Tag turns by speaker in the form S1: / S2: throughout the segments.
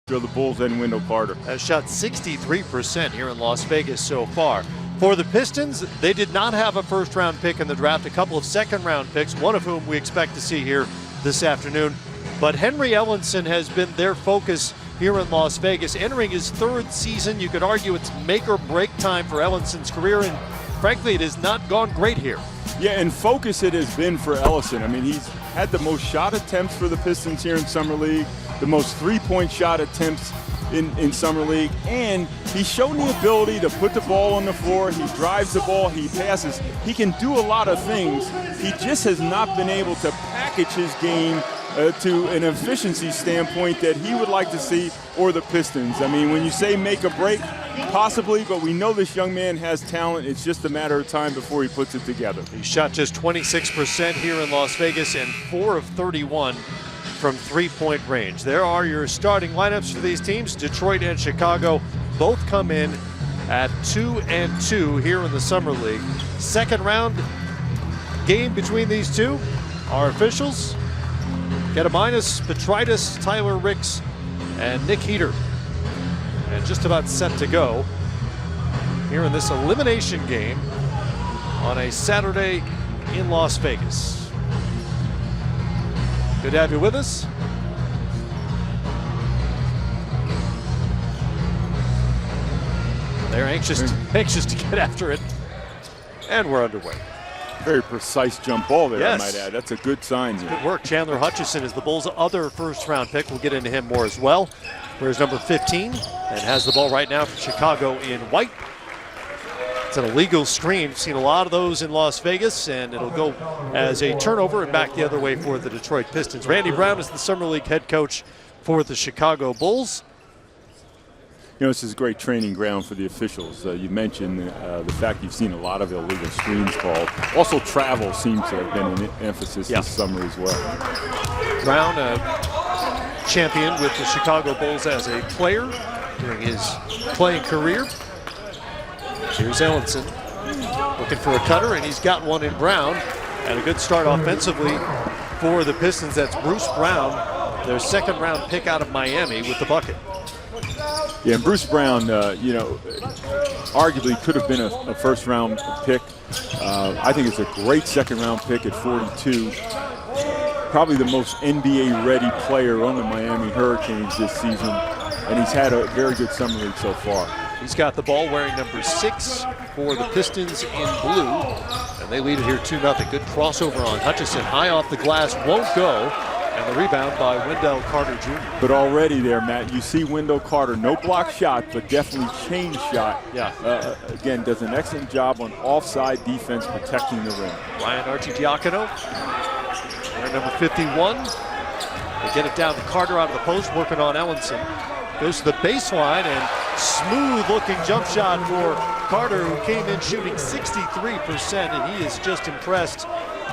S1: The Bulls and Wendell Carter
S2: has shot 63% here in Las Vegas so far. For the Pistons, they did not have a first-round pick in the draft, a couple of second-round picks, one of whom we expect to see here this afternoon. But Henry Ellenson has been their focus here in Las Vegas. Entering his third season, you could argue it's make or break time for Ellenson's career, and frankly, it has not gone great here.
S1: Yeah, and focus it has been for Ellison. I mean, he's had the most shot attempts for the Pistons here in Summer League, the most three-point shot attempts in Summer League, and he's shown the ability to put the ball on the floor. He drives the ball, he passes. He can do a lot of things. He just has not been able to package his game to an efficiency standpoint that he would like to see, or the Pistons. I mean, when you say make or break, possibly, but we know this young man has talent. It's just a matter of time before he puts it together.
S2: He shot just 26% here in Las Vegas and 4 of 31 from three-point range. There are your starting lineups for these teams. Detroit and Chicago both come in at 2-2 here in the Summer League. Second round game between these two. Our officials: Gediminas, Petritis, Tyler Ricks, and Nick Heater. And just about set to go here in this elimination game on a Saturday in Las Vegas. Good to have you with us. They're anxious to get after it, and we're underway.
S1: Very precise jump ball there,
S2: yes.
S1: I might add. That's a good sign here.
S2: Good work. Chandler Hutchison is the Bulls' other first-round pick. We'll get into him more as well. Wears number 15 and has the ball right now for Chicago in white. It's an illegal screen. We've seen a lot of those in Las Vegas, and it'll go as a turnover and back the other way for the Detroit Pistons. Randy Brown is the Summer League head coach for the Chicago Bulls.
S1: You know, this is a great training ground for the officials. You mentioned the fact you've seen a lot of illegal screens called. Also, travel seems to have been an emphasis this summer as well.
S2: Brown, a champion with the Chicago Bulls as a player during his playing career. Here's Ellenson looking for a cutter, and he's got one in Brown. And a good start offensively for the Pistons. That's Bruce Brown, their second-round pick out of Miami, with the bucket.
S1: Yeah, and Bruce Brown, you know, arguably could have been a first-round pick. I think it's a great second-round pick at 42. Probably the most NBA-ready player on the Miami Hurricanes this season, and he's had a very good summer league so far.
S2: He's got the ball, wearing number 6 for the Pistons in blue, and they lead it here 2-0. Good crossover on Hutchison, high off the glass, won't go. And the rebound by Wendell Carter Jr.
S1: But already there, Matt, you see Wendell Carter, no block shot, but definitely chain shot.
S2: Yeah.
S1: Again, does an excellent job on offside defense protecting the rim.
S2: Ryan Arcidiacono, wearing number 51. They get it down to Carter out of the post, working on Ellenson. Goes to the baseline, and smooth-looking jump shot for Carter, who came in shooting 63%, and he is just impressed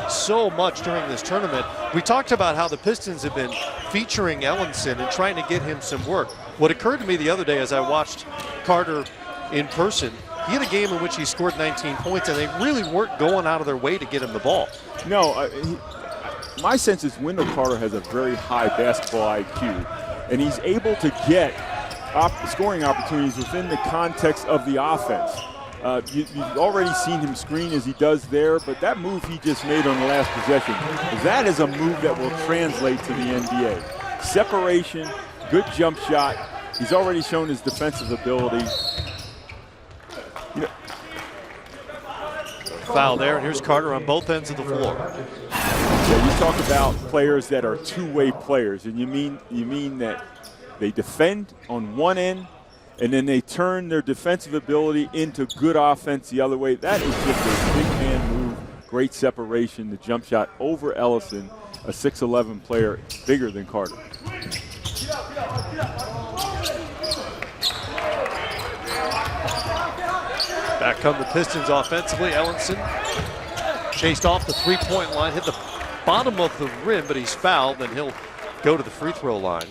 S2: so much during this tournament. We talked about how the Pistons have been featuring Ellenson and trying to get him some work. What occurred to me the other day as I watched Carter in person, he had a game in which he scored 19 points, and they really weren't going out of their way to get him the ball.
S1: No, my sense is Wendell Carter has a very high basketball IQ, and he's able to get scoring opportunities within the context of the offense. You've already seen him screen as he does there, but that move he just made on the last possession, that is a move that will translate to the NBA. Separation, good jump shot. He's already shown his defensive ability. You know,
S2: foul there, and here's Carter on both ends of the floor.
S1: Yeah, you talk about players that are two-way players, and you mean that they defend on one end, and then they turn their defensive ability into good offense the other way. That is just a big man move, great separation, the jump shot over Ellison, a 6'11" player, bigger than Carter.
S2: Back come the Pistons offensively. Ellenson chased off the three-point line, hit the bottom of the rim, but he's fouled, and he'll go to the free throw line.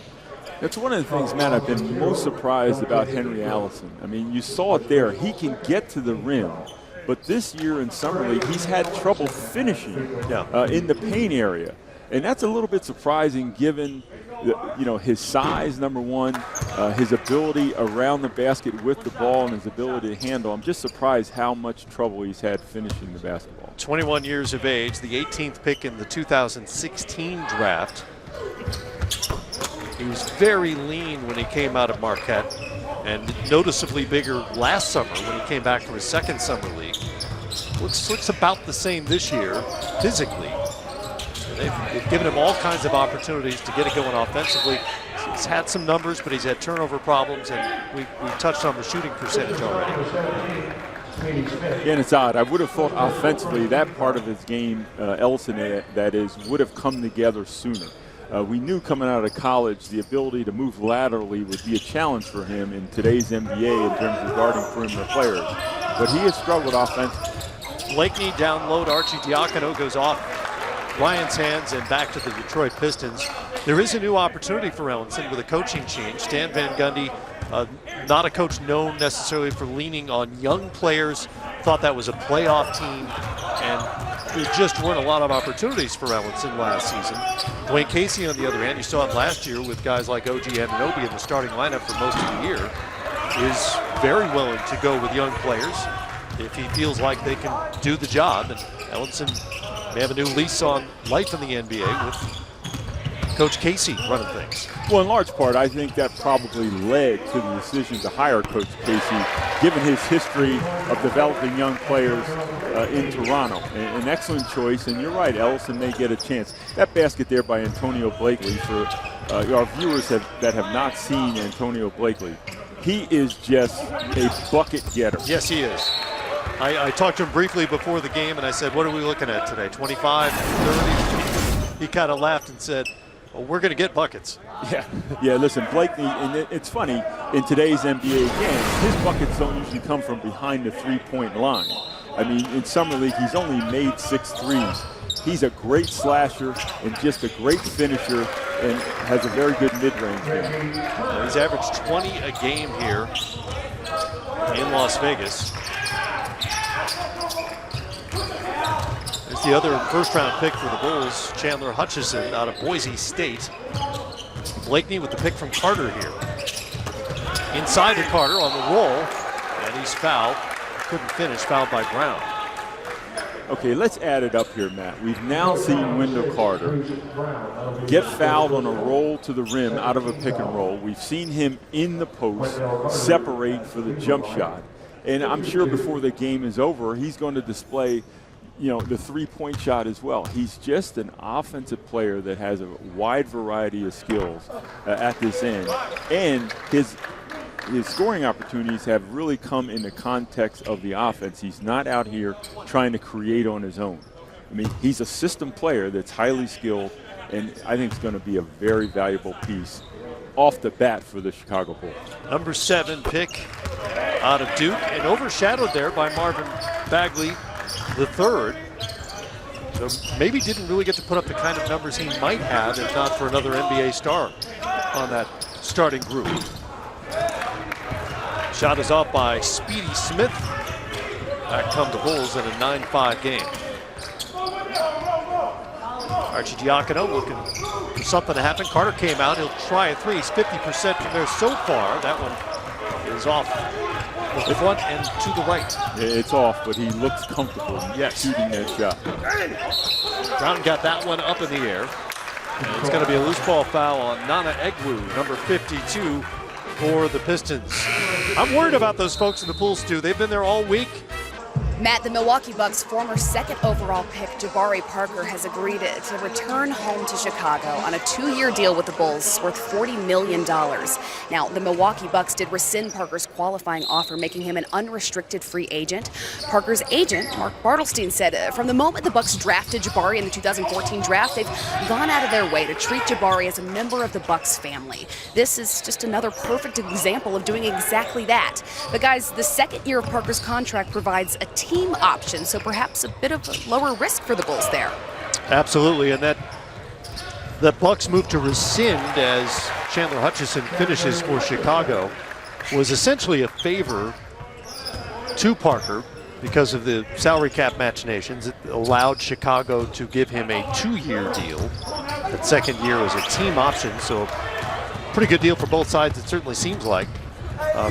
S1: That's one of the things, Matt, I've been most surprised about Henry Ellenson. I mean, you saw it there. He can get to the rim, but this year in Summer League, he's had trouble finishing in the paint area. And that's a little bit surprising given his size, number one, his ability around the basket with the ball, and his ability to handle. I'm just surprised how much trouble he's had finishing the basketball.
S2: 21 years of age, the 18th pick in the 2016 draft. He was very lean when he came out of Marquette and noticeably bigger last summer when he came back for his second summer league. Looks about the same this year physically. They've given him all kinds of opportunities to get it going offensively. He's had some numbers, but he's had turnover problems, and we touched on the shooting percentage already.
S1: Yeah, and it's odd. I would have thought offensively that part of his game, Ellison, that is, would have come together sooner. We knew coming out of college the ability to move laterally would be a challenge for him in today's NBA in terms of guarding perimeter players. But he has struggled offensively.
S2: Blakeney down low to Arcidiacono, goes off Ryan's hands and back to the Detroit Pistons. There is a new opportunity for Ellenson with a coaching change. Stan Van Gundy, not a coach known necessarily for leaning on young players, thought that was a playoff team, and there just weren't a lot of opportunities for Ellenson last season. Dwayne Casey, on the other hand, you saw it last year with guys like OG Anunoby in the starting lineup for most of the year, is very willing to go with young players if he feels like they can do the job. And Ellenson may have a new lease on life in the NBA with Coach Casey running things.
S1: Well, in large part, I think that probably led to the decision to hire Coach Casey, given his history of developing young players in Toronto. An excellent choice, and you're right, Ellison may get a chance. That basket there by Antonio Blakely, for our viewers that have not seen Antonio Blakely, he is just a bucket getter.
S2: Yes, he is. I talked to him briefly before the game, and I said, what are we looking at today, 25, 30? He kind of laughed and said, well, we're going to get buckets.
S1: Yeah, listen, Blakely, and it's funny, in today's NBA game, his buckets don't usually come from behind the three-point line. I mean, in Summer League, he's only made 6 threes. He's a great slasher and just a great finisher and has a very good mid-range game.
S2: He's averaged 20 a game here in Las Vegas. There's the other first-round pick for the Bulls, Chandler Hutchison out of Boise State. Blakeney with the pick from Carter here. Inside to Carter on the roll, and he's fouled. Couldn't finish, fouled by Brown.
S1: Okay, let's add it up here, Matt. We've now seen Wendell Carter get fouled on a roll to the rim out of a pick and roll. We've seen him in the post separate for the jump shot. And I'm sure before the game is over, he's going to display, the three-point shot as well. He's just an offensive player that has a wide variety of skills at this end. And his scoring opportunities have really come in the context of the offense. He's not out here trying to create on his own. I mean, he's a system player that's highly skilled, and I think it's going to be a very valuable piece off the bat for the Chicago Bulls.
S2: Number 7 pick out of Duke, and overshadowed there by Marvin Bagley III. So maybe didn't really get to put up the kind of numbers he might have if not for another NBA star on that starting group. Shot is off by Speedy Smith. Back come the Bulls in a 9-5 game. Arcidiacono looking for something to happen. Carter came out. He'll try a 3. He's 50% from there so far. That one is off the front and to the right.
S1: It's off, but he looks comfortable shooting that shot.
S2: Brown got that one up in the air. And it's going to be a loose ball foul on Nana Egwu, number 52 for the Pistons. I'm worried about those folks in the pool, Stu. They've been there all week.
S3: Matt, the Milwaukee Bucks' former second overall pick, Jabari Parker, has agreed to return home to Chicago on a 2-year deal with the Bulls worth $40 million. Now, the Milwaukee Bucks did rescind Parker's qualifying offer, making him an unrestricted free agent. Parker's agent, Mark Bartelstein, said from the moment the Bucks drafted Jabari in the 2014 draft, they've gone out of their way to treat Jabari as a member of the Bucks family. This is just another perfect example of doing exactly that. But guys, the second year of Parker's contract provides a team option, so perhaps a bit of a lower risk for the Bulls there.
S2: Absolutely, and that Bucks move to rescind as Chandler Hutchison finishes for Chicago was essentially a favor to Parker because of the salary cap machinations. It allowed Chicago to give him a 2-year deal That second year was a team option, so pretty good deal for both sides, it certainly seems like.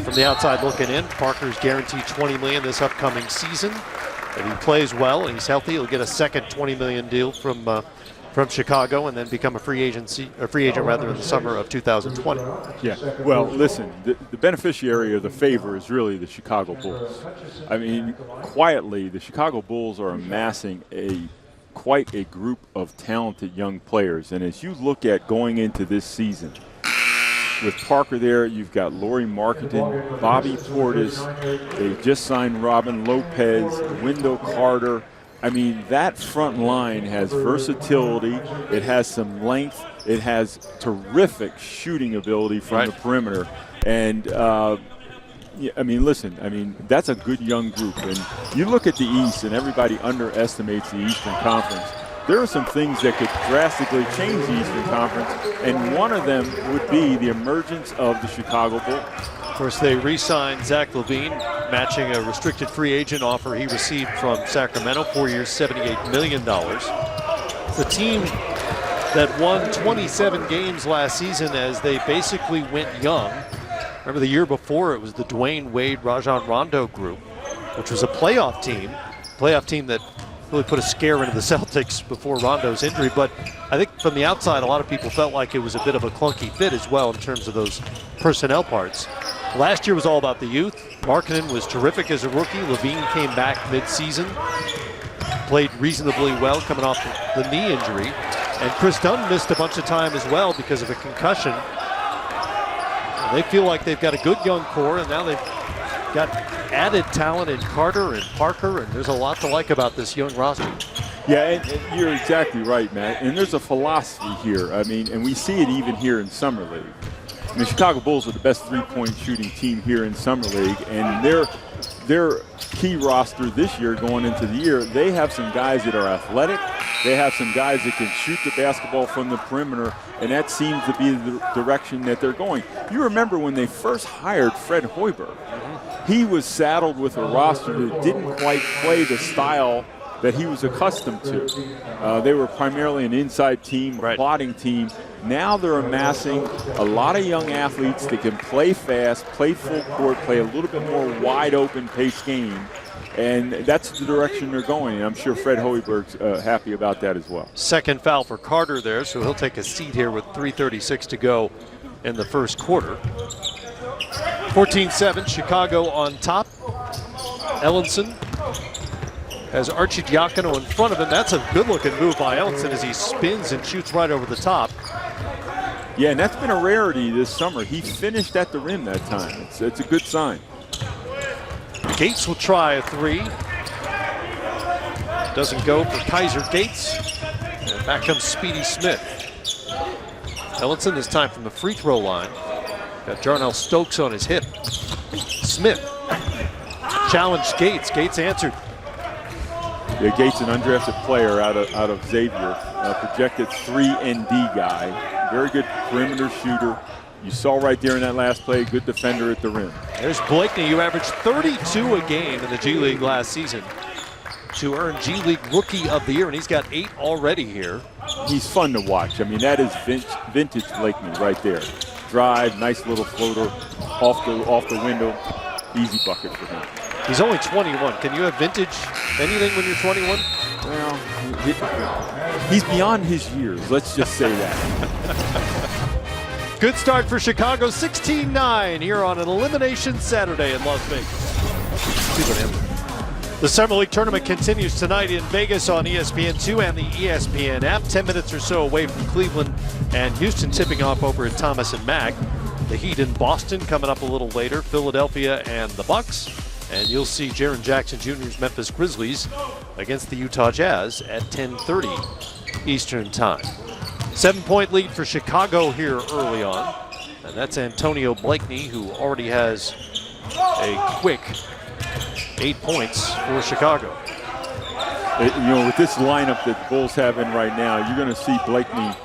S2: From the outside looking in, Parker's guaranteed $20 million this upcoming season. If he plays well and he's healthy, he'll get a second $20 million deal from Chicago and then become a free agent in the summer of 2020.
S1: Yeah, well, listen, the beneficiary of the favor is really the Chicago Bulls. I mean, quietly, the Chicago Bulls are amassing quite a group of talented young players. And as you look at going into this season, with Parker there, you've got Lauri Markkanen, Bobby Portis. They just signed Robin Lopez, Wendell Carter. I mean, that front line has versatility. It has some length. It has terrific shooting ability from the perimeter. And, I mean, listen, I mean, that's a good young group. And you look at the East, and everybody underestimates the Eastern Conference. There are some things that could drastically change the Eastern Conference, and one of them would be the emergence of the Chicago Bulls.
S2: Of course, they re-signed Zach LaVine, matching a restricted free agent offer he received from Sacramento, 4 years, $78 million. It's a team that won 27 games last season as they basically went young. Remember the year before, it was the Dwayne Wade, Rajon Rondo group, which was a playoff team that really put a scare into the Celtics before Rondo's injury. But I think from the outside, a lot of people felt like it was a bit of a clunky fit as well in terms of those personnel parts. Last year was all about the youth. Markkanen was terrific as a rookie. LaVine came back mid-season, played reasonably well coming off the knee injury. And Chris Dunn missed a bunch of time as well because of a concussion. And they feel like they've got a good young core, and now they've got added talent in Carter and Parker, and there's a lot to like about this young roster.
S1: Yeah, and you're exactly right, Matt. And there's a philosophy here. I mean, and we see it even here in Summer League. I mean, Chicago Bulls are the best three-point shooting team here in Summer League, and their key roster this year going into the year, they have some guys that are athletic. They have some guys that can shoot the basketball from the perimeter, and that seems to be the direction that they're going. You remember when they first hired Fred Hoiberg, he was saddled with a roster that didn't quite play the style that he was accustomed to. They were primarily an inside team, a plotting team. Now they're amassing a lot of young athletes that can play fast, play full court, play a little bit more wide open pace game. And that's the direction they're going. And I'm sure Fred Hoiberg's happy about that as well.
S2: Second foul for Carter there, so he'll take a seat here with 3:36 to go in the first quarter. 14-7, Chicago on top. Ellenson has Archie Diacono in front of him. That's a good-looking move by Ellenson as he spins and shoots right over the top.
S1: Yeah, and that's been a rarity this summer. He finished at the rim that time. It's a good sign.
S2: Gates will try a three. Doesn't go for Kaiser Gates. And back comes Speedy Smith. Ellenson this time from the free throw line. Got Jarnell Stokes on his hip. Smith challenged Gates. Gates answered.
S1: Yeah, Gates, an undrafted player out of Xavier, projected 3 and D guy. Very good perimeter shooter. You saw right there in that last play, good defender at the rim.
S2: There's Blakeney, who averaged 32 a game in the G League last season to earn G League Rookie of the Year, and he's got 8 already here.
S1: He's fun to watch. I mean, that is vintage Blakeney right there. Drive, nice little floater off the window. Easy bucket for him.
S2: He's only 21. Can you have vintage anything when you're 21?
S1: Well, he's beyond his years. Let's just say that.
S2: Good start for Chicago, 16-9 here on an Elimination Saturday in Las Vegas. The Summer League Tournament continues tonight in Vegas on ESPN2 and the ESPN app. 10 minutes or so away from Cleveland and Houston tipping off over at Thomas and Mack. The Heat in Boston coming up a little later. Philadelphia and the Bucks. And you'll see Jaren Jackson Jr.'s Memphis Grizzlies against the Utah Jazz at 10:30 Eastern Time. 7-point lead for Chicago here early on. And that's Antonio Blakeney, who already has a quick 8 points for Chicago.
S1: With this lineup that the Bulls have in right now, you're going to see Blakeney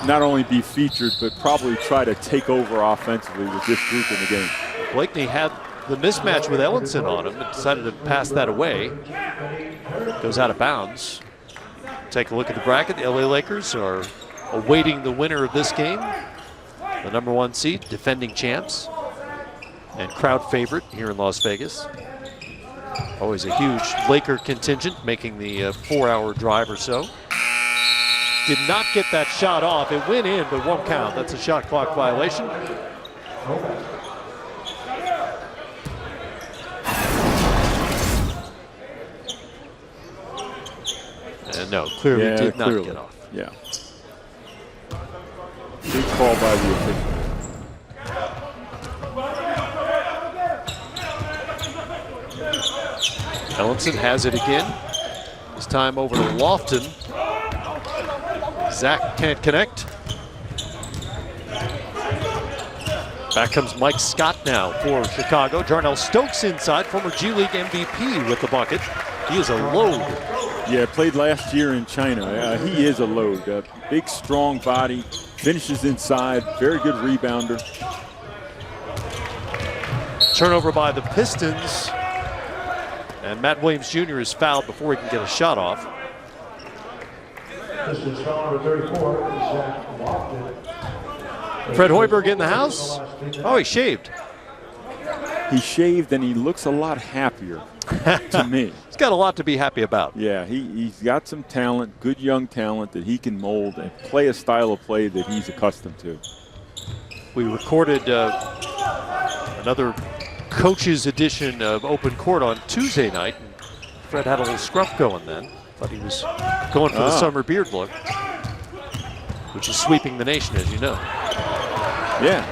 S1: not only be featured, but probably try to take over offensively with this group in the game.
S2: Blakeney had the mismatch with Ellenson on him and decided to pass that away. Goes out of bounds. take a look at the bracket. The LA Lakers are awaiting the winner of this game. The #1 seed, defending champs, and crowd favorite here in Las Vegas. Always a huge Laker contingent making the 4-hour drive or so. Did not get that shot off. It went in, but won't count. That's a shot clock violation. And no, clearly did not get off.
S1: Yeah. Big call by the official.
S2: Ellenson has it again. This time over to Lofton. Zach can't connect. Back comes Mike Scott now for Chicago. Jarnell Stokes inside, former G League MVP with the bucket. He is a load.
S1: Yeah, played last year in China. He is a load. Big, strong body, finishes inside, very good rebounder.
S2: Turnover by the Pistons. And Matt Williams Jr. is fouled before he can get a shot off. Fred Hoiberg in the house. Oh, he shaved.
S1: He shaved and he looks a lot happier to me.
S2: He's got a lot to be happy about.
S1: Yeah, he's got some talent, good young talent that he can mold and play a style of play that he's accustomed to.
S2: We recorded another coach's edition of Open Court on Tuesday night. And Fred had a little scruff going then. Thought he was going for the summer beard look, which is sweeping the nation, as you know.
S1: Yeah,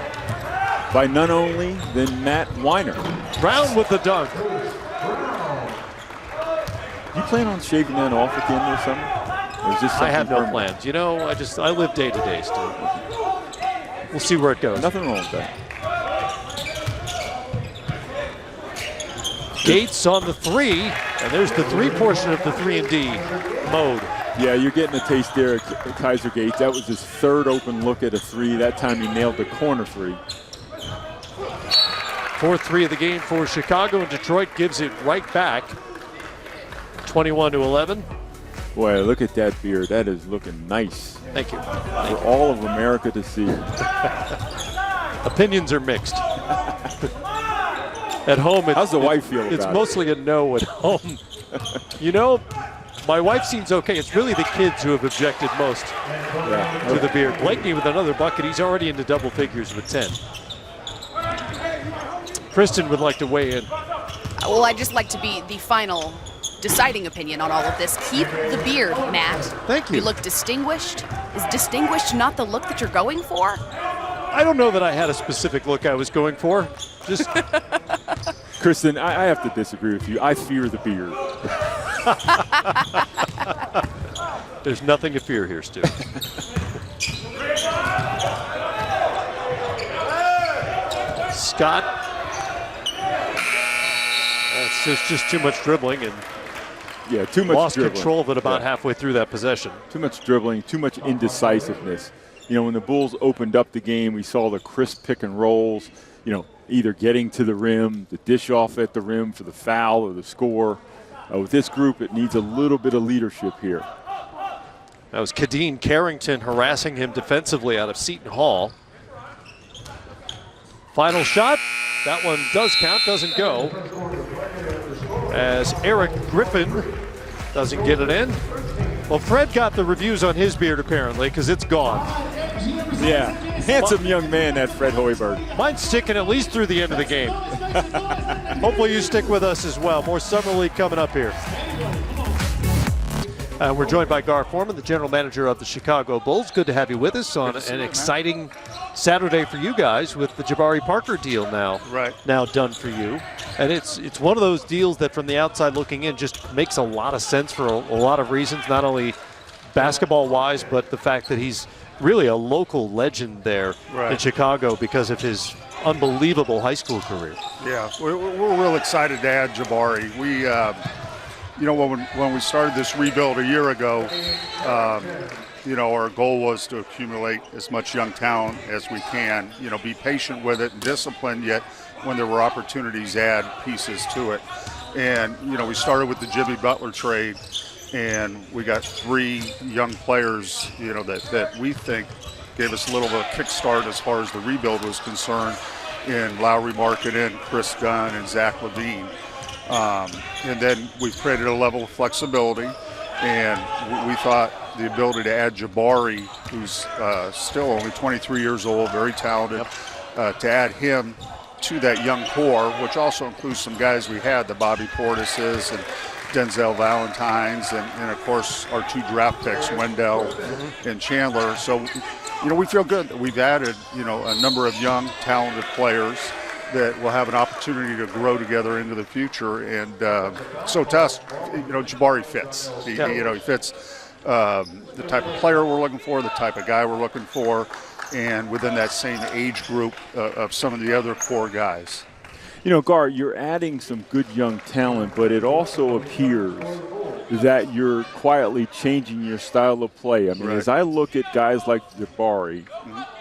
S1: by none only than Matt Weiner.
S2: Brown with the dunk.
S1: You plan on shaving that off again this summer? Or is this
S2: I have no
S1: permanent?
S2: plans. You know, I live day to day still. We'll see where it goes.
S1: Nothing wrong with that.
S2: Gates on the 3, and there's the 3 portion of the 3-and-D mode.
S1: Yeah, you're getting a taste there at Kaiser Gates. That was his 3rd open look at a 3. That time he nailed the corner 3.
S2: 4th 3 of the game for Chicago, and Detroit gives it right back. 21-11.
S1: Boy, look at that beard. That is looking nice.
S2: Thank you.
S1: For all of America to see.
S2: Opinions are mixed. At home,
S1: how's the wife feel about
S2: it's
S1: it?
S2: mostly a no at home. You know, my wife seems okay. It's really the kids who have objected most to the beard. Blakeney with another bucket. He's already into double figures with 10. Kristen would like to weigh in.
S3: Well, I'd just like to be the final deciding opinion on all of this. Keep the beard, Matt.
S2: Thank you.
S3: You look distinguished. Is distinguished not the look that you're going for?
S2: I don't know that I had a specific look I was going for. Just
S1: Kristen, I have to disagree with you. I fear the beard.
S2: There's nothing to fear here, Stu. Scott. It's just too much dribbling, and
S1: yeah, too much
S2: lost
S1: dribbling.
S2: Control of it about halfway through that possession.
S1: Too much dribbling, too much indecisiveness. You know, when the Bulls opened up the game, we saw the crisp pick and rolls, you know, either getting to the rim, the dish off at the rim for the foul or the score. With this group, it needs a little bit of leadership here.
S2: That was Kadeen Carrington harassing him defensively out of Seton Hall. Final shot. That one does count, doesn't go. As Eric Griffin doesn't get it in. Well, Fred got the reviews on his beard apparently, because it's gone.
S1: Yeah, handsome young man, that Fred Hoiberg.
S2: Mine's sticking at least through the end of the game. Hopefully you stick with us as well. More Summer League coming up here. We're joined by Gar Forman, the general manager of the Chicago Bulls. Good to have you with us on an exciting Saturday for you guys with the Jabari Parker deal now done for you. And it's one of those deals that from the outside looking in just makes a lot of sense for a lot of reasons, not only basketball-wise, but the fact that he's really a local legend there in Chicago because of his unbelievable high school career.
S4: Yeah, we're real excited to add Jabari. We, you know, when we started this rebuild a year ago, you know, our goal was to accumulate as much young talent as we can, you know, be patient with it and disciplined, yet when there were opportunities, add pieces to it. And, you know, we started with the Jimmy Butler trade, and we got 3 young players, that we think gave us a little bit of a kickstart as far as the rebuild was concerned in Lowry Markkanen, Chris Gunn, and Zach Levine. And then we've created a level of flexibility, and we thought the ability to add Jabari, who's still only 23 years old, very talented, to add him to that young core, which also includes some guys we had, the Bobby Portises and Denzel Valentines, and of course our 2 draft picks, Wendell and Chandler. So, we feel good that we've added, a number of young, talented players that will have an opportunity to grow together into the future. And so to us, Jabari fits. He fits the type of player we're looking for, the type of guy we're looking for, and within that same age group of some of the other core guys.
S1: Gar, you're adding some good young talent, but it also appears that you're quietly changing your style of play. I mean, as I look at guys like Jabari,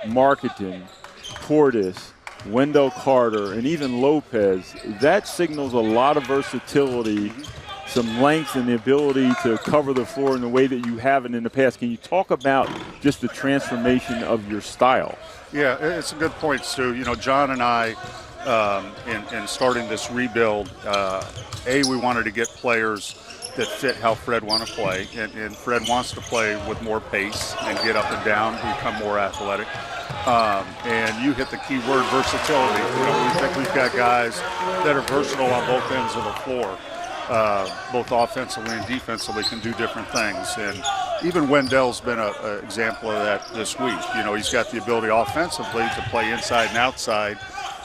S1: Markkanen, Portis, Wendell Carter, and even Lopez, that signals a lot of versatility, some length, and the ability to cover the floor in the way that you haven't in the past. Can you talk about just the transformation of your style?
S4: Yeah, it's a good point, Stu. John and I, in starting this rebuild, we wanted to get players that fit how Fred wants to play, and Fred wants to play with more pace and get up and down, become more athletic. And you hit the key word, versatility. We think we've got guys that are versatile on both ends of the floor, both offensively and defensively, can do different things. And even Wendell's been an example of that this week. He's got the ability offensively to play inside and outside,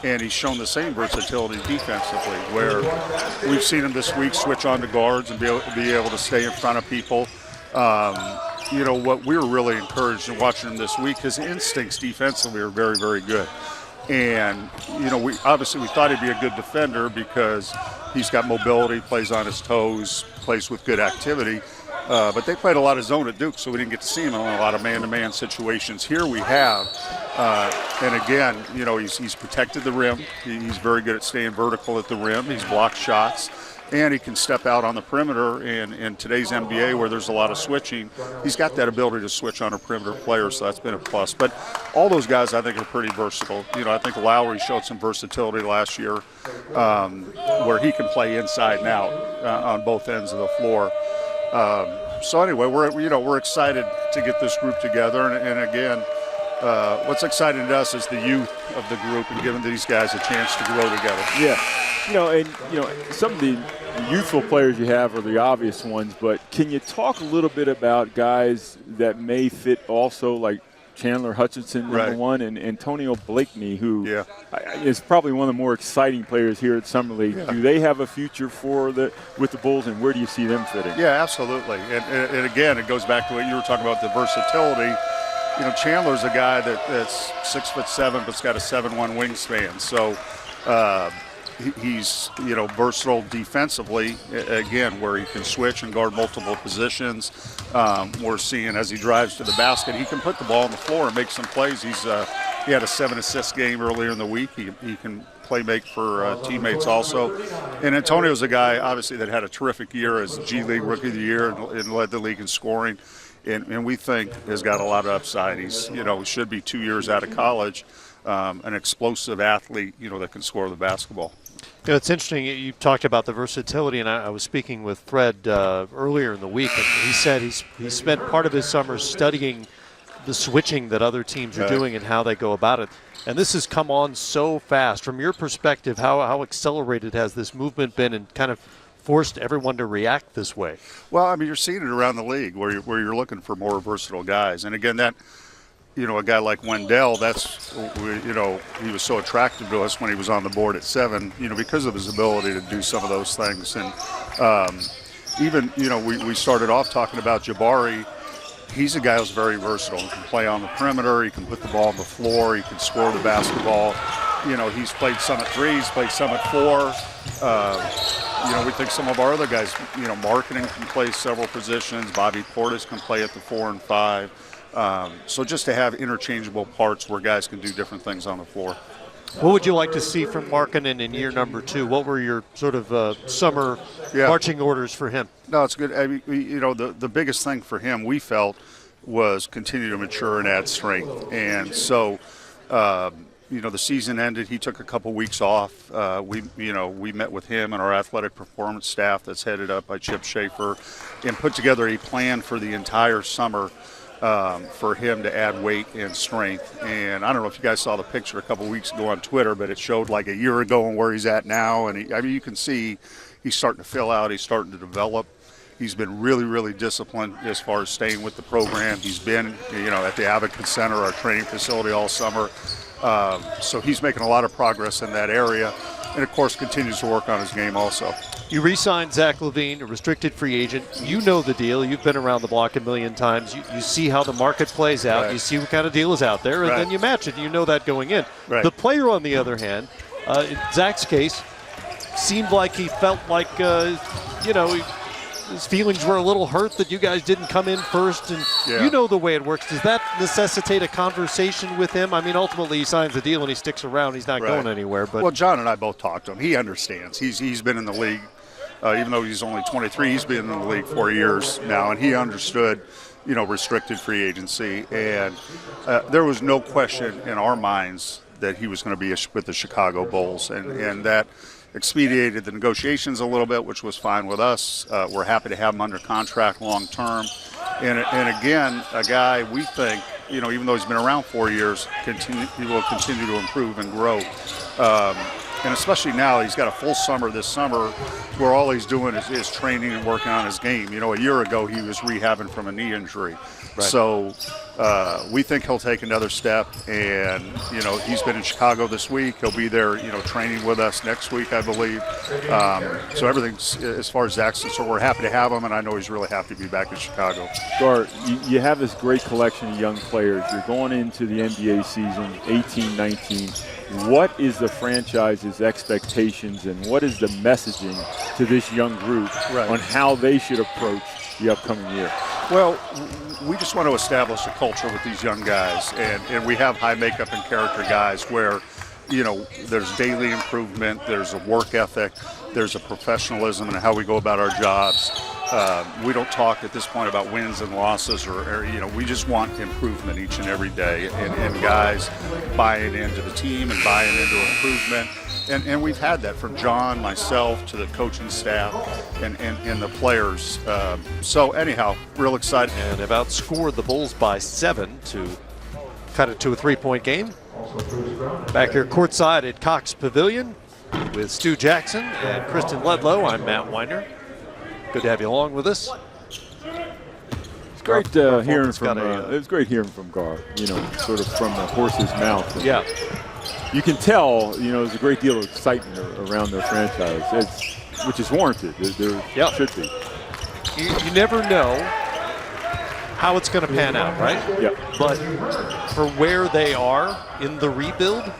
S4: and he's shown the same versatility defensively, where we've seen him this week switch on to guards and be able to stay in front of people. What we were really encouraged in watching him this week, his instincts defensively are very, very good. And, we thought he'd be a good defender because he's got mobility, plays on his toes, plays with good activity. But they played a lot of zone at Duke, so we didn't get to see him in a lot of man-to-man situations. Here we have, and again, he's protected the rim. He's very good at staying vertical at the rim. He's blocked shots, and he can step out on the perimeter. And in today's NBA, where there's a lot of switching, he's got that ability to switch on a perimeter player, so that's been a plus. But all those guys, I think, are pretty versatile. I think Lowry showed some versatility last year, where he can play inside and out on both ends of the floor. So anyway, we're excited to get this group together, and again, what's exciting to us is the youth of the group and giving these guys a chance to grow together.
S1: Yeah, some of the youthful players you have are the obvious ones, but can you talk a little bit about guys that may fit also, like Chandler Hutchinson, number one, and Antonio Blakeney, who is probably one of the more exciting players here at Summer League. Yeah. Do they have a future with the Bulls, and where do you see them fitting?
S4: Yeah, absolutely. And again, it goes back to what you were talking about, the versatility. Chandler's a guy that's 6'7", but's got a 7'1" wingspan. So he's versatile defensively, again, where he can switch and guard multiple positions. We're seeing as he drives to the basket, he can put the ball on the floor and make some plays. He had a 7-assist game earlier in the week. He can make for teammates also. And Antonio's a guy, obviously, that had a terrific year as G League Rookie of the Year and led the league in scoring. And we think has got a lot of upside. He's, should be 2 years out of college, an explosive athlete, that can score the basketball.
S2: It's interesting. You talked about the versatility, and I was speaking with Fred earlier in the week, and he said he spent part of his summer studying the switching that other teams are doing and how they go about it. And this has come on so fast. From your perspective, how accelerated has this movement been and kind of forced everyone to react this way?
S4: Well, you're seeing it around the league where you're looking for more versatile guys. And again, that, a guy like Wendell, he was so attractive to us when he was on the board at 7, because of his ability to do some of those things. And even, we started off talking about Jabari. He's a guy who's very versatile. He can play on the perimeter. He can put the ball on the floor. He can score the basketball. He's played some at 3. He's played some at 4. We think some of our other guys, Markkanen can play several positions. Bobby Portis can play at the 4 and 5. So just to have interchangeable parts where guys can do different things on the floor.
S2: What would you like to see from Markkanen in year number 2? What were your sort of summer marching orders for him?
S4: No, it's good. I mean, the biggest thing for him, we felt, was continue to mature and add strength. And so, the season ended. He took a couple weeks off. We met with him and our athletic performance staff that's headed up by Chip Schaefer and put together a plan for the entire summer for him to add weight and strength. And I don't know if you guys saw the picture a couple weeks ago on Twitter, but it showed like a year ago and where he's at now. And you can see he's starting to fill out. He's starting to develop. He's been really, really disciplined as far as staying with the program. He's been, at the Advocate Center, our training facility, all summer. So he's making a lot of progress in that area. And, of course, continues to work on his game also.
S2: You re-signed Zach LaVine, a restricted free agent. You know the deal. You've been around the block a million times. You see how the market plays out. Right. You see what kind of deal is out there, and then you match it. You know that going in. Right. The player, on the other hand, in Zach's case, seemed like he felt like, his feelings were a little hurt that you guys didn't come in first, and you know the way it works. Does that necessitate a conversation with him? I mean, ultimately he signs the deal and he sticks around. He's not going anywhere. But
S4: well, John and I both talked to him. He understands. He's been in the league, even though he's only 23. He's been in the league 4 years now, and he understood, restricted free agency. And there was no question in our minds that he was going to be with the Chicago Bulls, and that expedited the negotiations a little bit, which was fine with us. We're happy to have him under contract long term. And again, a guy we think, even though he's been around 4 years, he will continue to improve and grow. And especially now, he's got a full summer this summer where all he's doing is training and working on his game. A year ago he was rehabbing from a knee injury. Right. So we think he'll take another step, and he's been in Chicago this week. He'll be there, training with us next week, I believe. So everything's as far as Zach's, so we're happy to have him, and I know he's really happy to be back in Chicago.
S1: Gar, you have this great collection of young players. You're going into the NBA season, 18-19. What is the franchise's expectations, and what is the messaging to this young group on how they should approach the upcoming year?
S4: Well, we just want to establish a culture with these young guys, and we have high makeup and character guys where, there's daily improvement, there's a work ethic, there's a professionalism in how we go about our jobs. We don't talk at this point about wins and losses, or we just want improvement each and every day, and guys buying into the team and buying into improvement. And we've had that from John, myself, to the coaching staff, and the players. So anyhow, real excited.
S2: And they've outscored the Bulls by 7 to cut it to a 3-point game. Back here courtside at Cox Pavilion with Stu Jackson and Kristen Ledlow. I'm Matt Winder. Good to have you along with us.
S1: It's great hearing from. It was great hearing from Gar. Sort of from the horse's mouth. And you can tell. There's a great deal of excitement around their franchise, which is warranted. There should be.
S2: You never know how it's going to pan out, right?
S1: Yeah.
S2: But for where they are in the rebuild,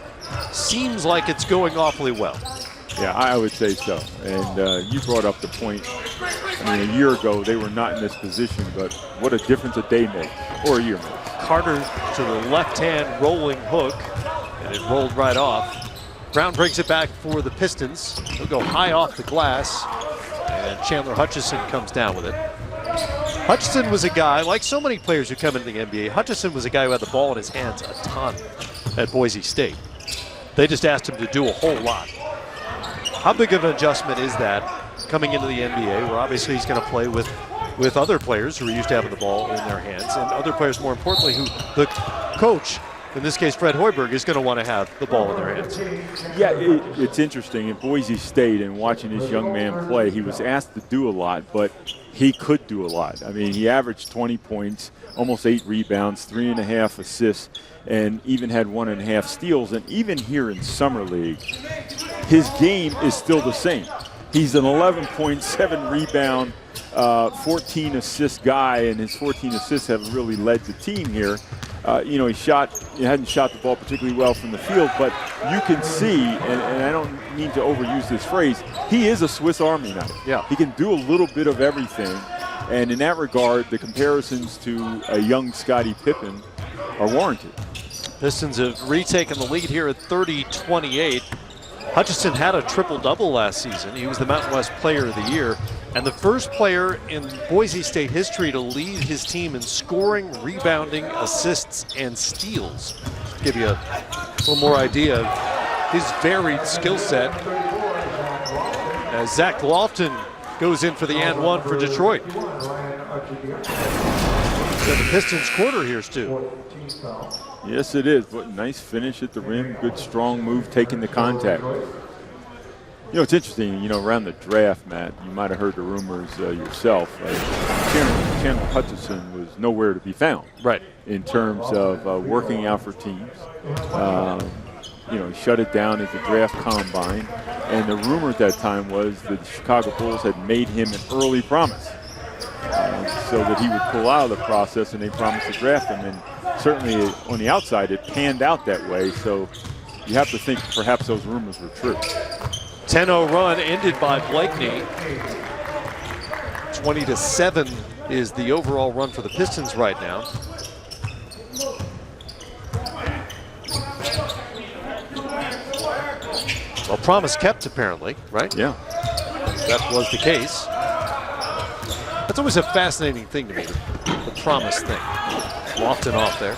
S2: seems like it's going awfully well.
S1: Yeah, I would say so. And you brought up the point. I mean, a year ago they were not in this position, but what a difference a day makes, or a year makes.
S2: Carter to the left-hand rolling hook, and it rolled right off. Brown brings it back for the Pistons. He'll go high off the glass, and Chandler Hutchison comes down with it. Hutchison was a guy, like so many players who come into the NBA, Hutchison was a guy who had the ball in his hands a ton at Boise State. They just asked him to do a whole lot. How big of an adjustment is that coming into the NBA, where obviously he's going to play with other players who are used to having the ball in their hands, and other players, more importantly, who the coach, in this case Fred Hoiberg, is going to want to have the ball in their hands.
S1: Yeah, it's interesting. In Boise State and watching this young man play, he was asked to do a lot, but he could do a lot. I mean, he averaged 20 points, almost 8 rebounds, 3.5 assists, and even had 1.5 steals. And even here in Summer League, his game is still the same. He's an 11.7 rebound, 14 assist guy, and his 14 assists have really led the team here. He hadn't shot the ball particularly well from the field, but you can see, and I don't mean to overuse this phrase, he is a Swiss Army knife.
S2: Yeah.
S1: He can do a little bit of everything, and in that regard, the comparisons to a young Scottie Pippen are warranted.
S2: Pistons have retaken the lead here at 30-28. Hutchison had a triple-double last season. He was the Mountain West Player of the Year and the first player in Boise State history to lead his team in scoring, rebounding, assists, and steals. To give you a little more idea of his varied skill set. As Zach Lofton goes in for the and one for Detroit. So the Pistons quarter here, Stu.
S1: Yes, it is. What nice finish at the rim. Good, strong move, taking the contact. You know, it's interesting, you know, around the draft, Matt, you might have heard the rumors yourself. Chandler Hutchison was nowhere to be found.
S2: Right.
S1: In terms of working out for teams. You know, he shut it down at the draft combine. And the rumor at that time was that the Chicago Bulls had made him an early promise. So that he would pull out of the process, and they promised to draft him. And certainly on the outside, it panned out that way. So you have to think perhaps those rumors were true.
S2: 10-0 run ended by Blakeney. 20-7 is the overall run for the Pistons right now. Well, promise kept apparently, right?
S1: Yeah.
S2: That was the case. That's always a fascinating thing to me, the promise thing. Lofton off there.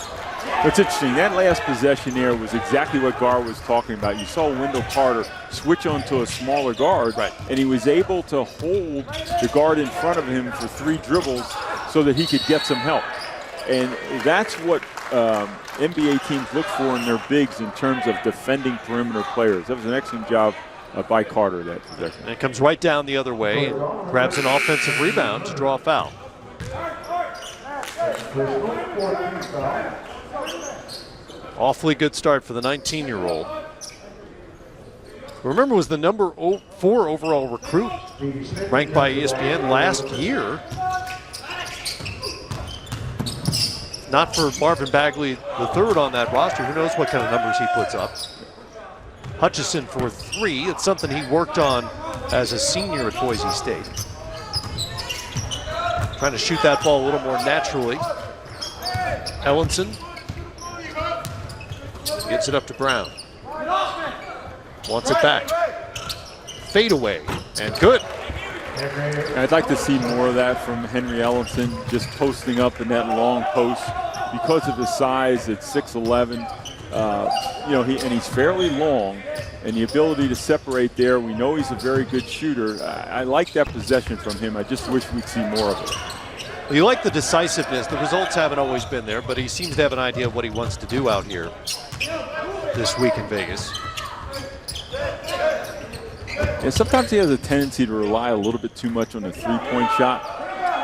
S1: What's interesting, that last possession there was exactly what Gar was talking about. You saw Wendell Carter switch onto a smaller guard,
S2: right,
S1: and he was able to hold the guard in front of him for 3 dribbles so that he could get some help. And that's what NBA teams look for in their bigs in terms of defending perimeter players. That was an excellent job by Carter that possession.
S2: And it comes right down the other way and grabs an offensive rebound to draw a foul. Awfully good start for the 19-year-old. Remember, was the number 4 overall recruit ranked by ESPN last year. Not for Marvin Bagley III on that roster. Who knows what kind of numbers he puts up. Hutchison for 3. It's something he worked on as a senior at Boise State. Trying to shoot that ball a little more naturally. Ellenson gets it up to Brown. Wants it back. Fade away, and good.
S1: I'd like to see more of that from Henry Ellenson, just posting up in that long post. Because of his size at 6'11", you know, he's fairly long, and the ability to separate there. We know he's a very good shooter. I like that possession from him. I just wish we'd see more of it.
S2: Well, you like the decisiveness. The results haven't always been there, but he seems to have an idea of what he wants to do out here this week in Vegas.
S1: And sometimes he has a tendency to rely a little bit too much on the three-point shot.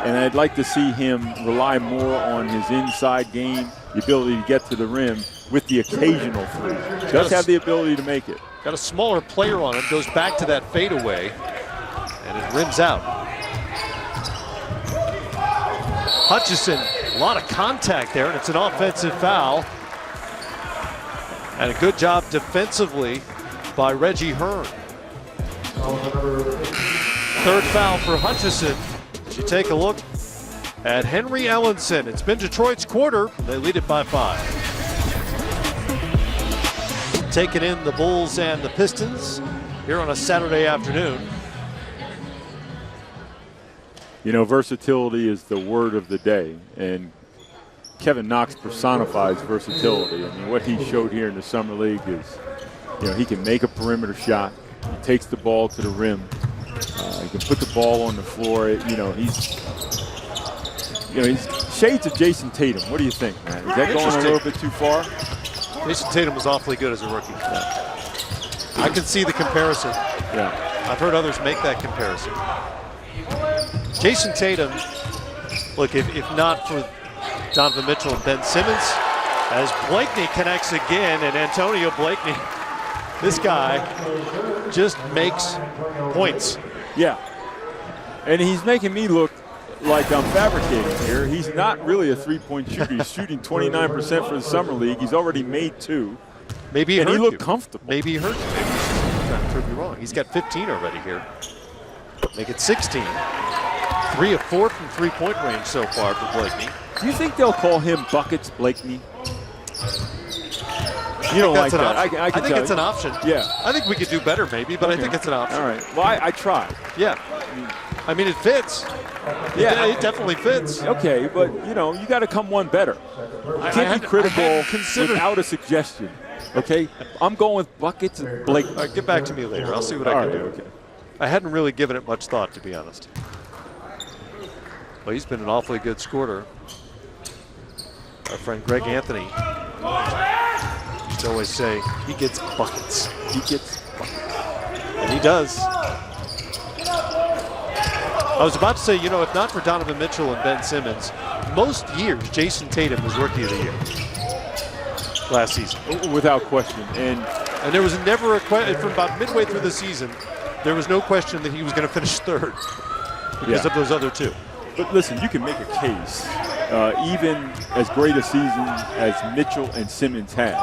S1: And I'd like to see him rely more on his inside game, the ability to get to the rim with the occasional three. He does have the ability to make it.
S2: Got a smaller player on him, goes back to that fadeaway, and it rims out. Hutchison, a lot of contact there, and it's an offensive foul. And a good job defensively by Reggie Hearn. Third foul for Hutchison. You take a look at Henry Ellenson. It's been Detroit's quarter. They lead it by 5. Taking in the Bulls and the Pistons here on a Saturday afternoon.
S1: You know, versatility is the word of the day, and Kevin Knox personifies versatility. I mean, what he showed here in the Summer League is, you know, he can make a perimeter shot. He takes the ball to the rim. He can put the ball on the floor. He's shades of Jason Tatum. What do you think, man? Is that going a little bit too far?
S2: Jason Tatum was awfully good as a rookie. Yeah. I can see the comparison.
S1: Yeah.
S2: I've heard others make that comparison. Jason Tatum, look, if not for Donovan Mitchell and Ben Simmons, as Blakeney connects again, and Antonio Blakeney, this guy just makes points.
S1: Yeah, and he's making me look like I'm fabricating here. He's not really a three-point shooter. He's shooting 29% for the Summer League. He's already made 2.
S2: Maybe
S1: he looked comfortable.
S2: Maybe he hurt you. Maybe he's trying to prove you wrong. He's got 15 already here. Make it 16. 3 of 4 from three-point range so far for Blakeney.
S1: Do you think they'll call him Buckets Blakeney? You don't like
S2: That's an
S1: that.
S2: option.
S1: I can
S2: think
S1: tell
S2: it's
S1: you.
S2: an option.
S1: Yeah.
S2: I think we could do better maybe, but I think it's an option.
S1: All right. Well, I tried.
S2: Yeah. I mean, it fits.
S1: Yeah.
S2: It definitely fits.
S1: Okay, but you got to come one better. You can't be critical without a suggestion. Okay, I'm going with buckets and Blake.
S2: All right, get back to me later. I'll see what I can do.
S1: Okay.
S2: I hadn't really given it much thought, to be honest. Well, he's been an awfully good scorer. Our friend Greg Anthony used to always say he gets buckets.
S1: He gets buckets.
S2: And he does. I was about to say, if not for Donovan Mitchell and Ben Simmons, most years Jason Tatum was Rookie of the Year last season.
S1: Without question. And
S2: there was never a question, from about midway through the season, there was no question that he was going to finish third because of those other two.
S1: But listen, you can make a case, even as great a season as Mitchell and Simmons had.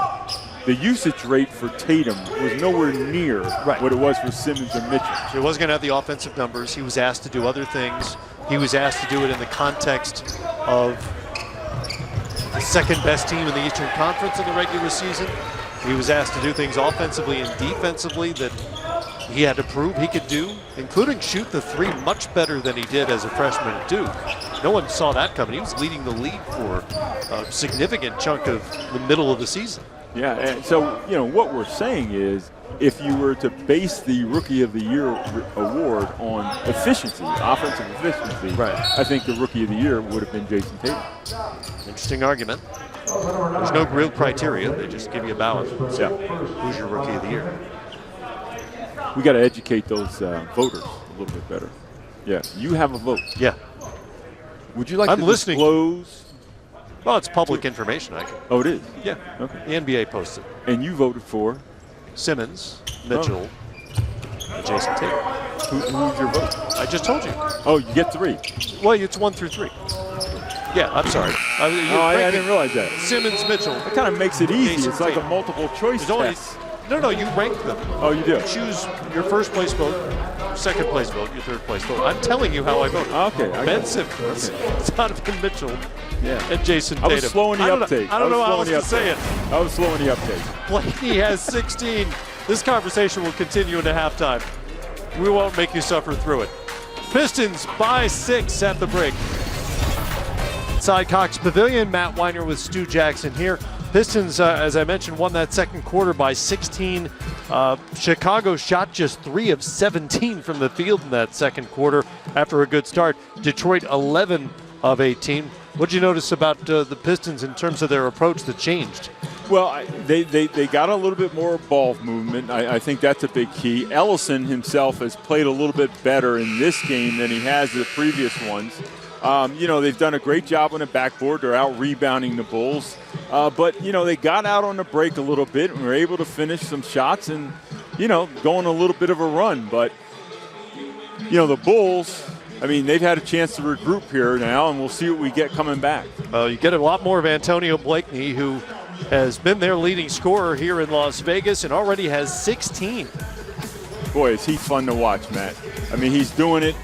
S1: The usage rate for Tatum was nowhere near what it was for Simmons and Mitchell.
S2: So he wasn't going to have the offensive numbers. He was asked to do other things. He was asked to do it in the context of the second best team in the Eastern Conference in the regular season. He was asked to do things offensively and defensively that he had to prove he could do, including shoot the three much better than he did as a freshman at Duke. No one saw that coming. He was leading the league for a significant chunk of the middle of the season.
S1: Yeah, and so, what we're saying is if you were to base the Rookie of the Year award on efficiency, offensive efficiency, I think the Rookie of the Year would have been Jason Tatum.
S2: Interesting argument. There's no real criteria. They just give you a ballot.
S1: Yeah.
S2: Who's your Rookie of the Year?
S1: We got to educate those voters a little bit better. Yeah, you have a vote.
S2: Yeah.
S1: Would you like
S2: I'm
S1: to
S2: listening.
S1: disclose?
S2: Well, it's public information. I can.
S1: Oh, it is?
S2: Yeah.
S1: Okay.
S2: The NBA posted.
S1: And you voted for?
S2: Simmons, Mitchell, and Jason Tatum.
S1: Who's your vote?
S2: I just told you.
S1: Oh, you get 3.
S2: Well, it's 1 through 3. Yeah, I'm sorry.
S1: I didn't realize that.
S2: Simmons, Mitchell.
S1: That kind of makes it easy.
S2: Jason
S1: It's like a
S2: Tatum.
S1: multiple choice
S2: There's always,
S1: test.
S2: no, you rank them.
S1: Oh, you do?
S2: You choose your first place vote, second place vote, your third place vote. I'm telling you how I voted.
S1: Okay.
S2: Ben Simmons, Donovan Mitchell, and Jason Tatum.
S1: I was slow in the uptake.
S2: I don't know how else to say it.
S1: I was slow in the uptake.
S2: Blakeney has 16. This conversation will continue into halftime. We won't make you suffer through it. Pistons by 6 at the break. Inside Cox Pavilion, Matt Weiner with Stu Jackson here. Pistons, as I mentioned, won that second quarter by 16. Chicago shot just 3 of 17 from the field in that second quarter after a good start. Detroit 11 of 18. What did you notice about the Pistons in terms of their approach that changed?
S1: Well, they got a little bit more ball movement. I think that's a big key. Ellison himself has played a little bit better in this game than he has the previous ones. They've done a great job on the backboard. They're out rebounding the Bulls. But they got out on the break a little bit and were able to finish some shots and, go on a little bit of a run. But, the Bulls, they've had a chance to regroup here now, and we'll see what we get coming back.
S2: You get a lot more of Antonio Blakeney, who has been their leading scorer here in Las Vegas and already has 16.
S1: Boy, is he fun to watch, Matt. He's doing it.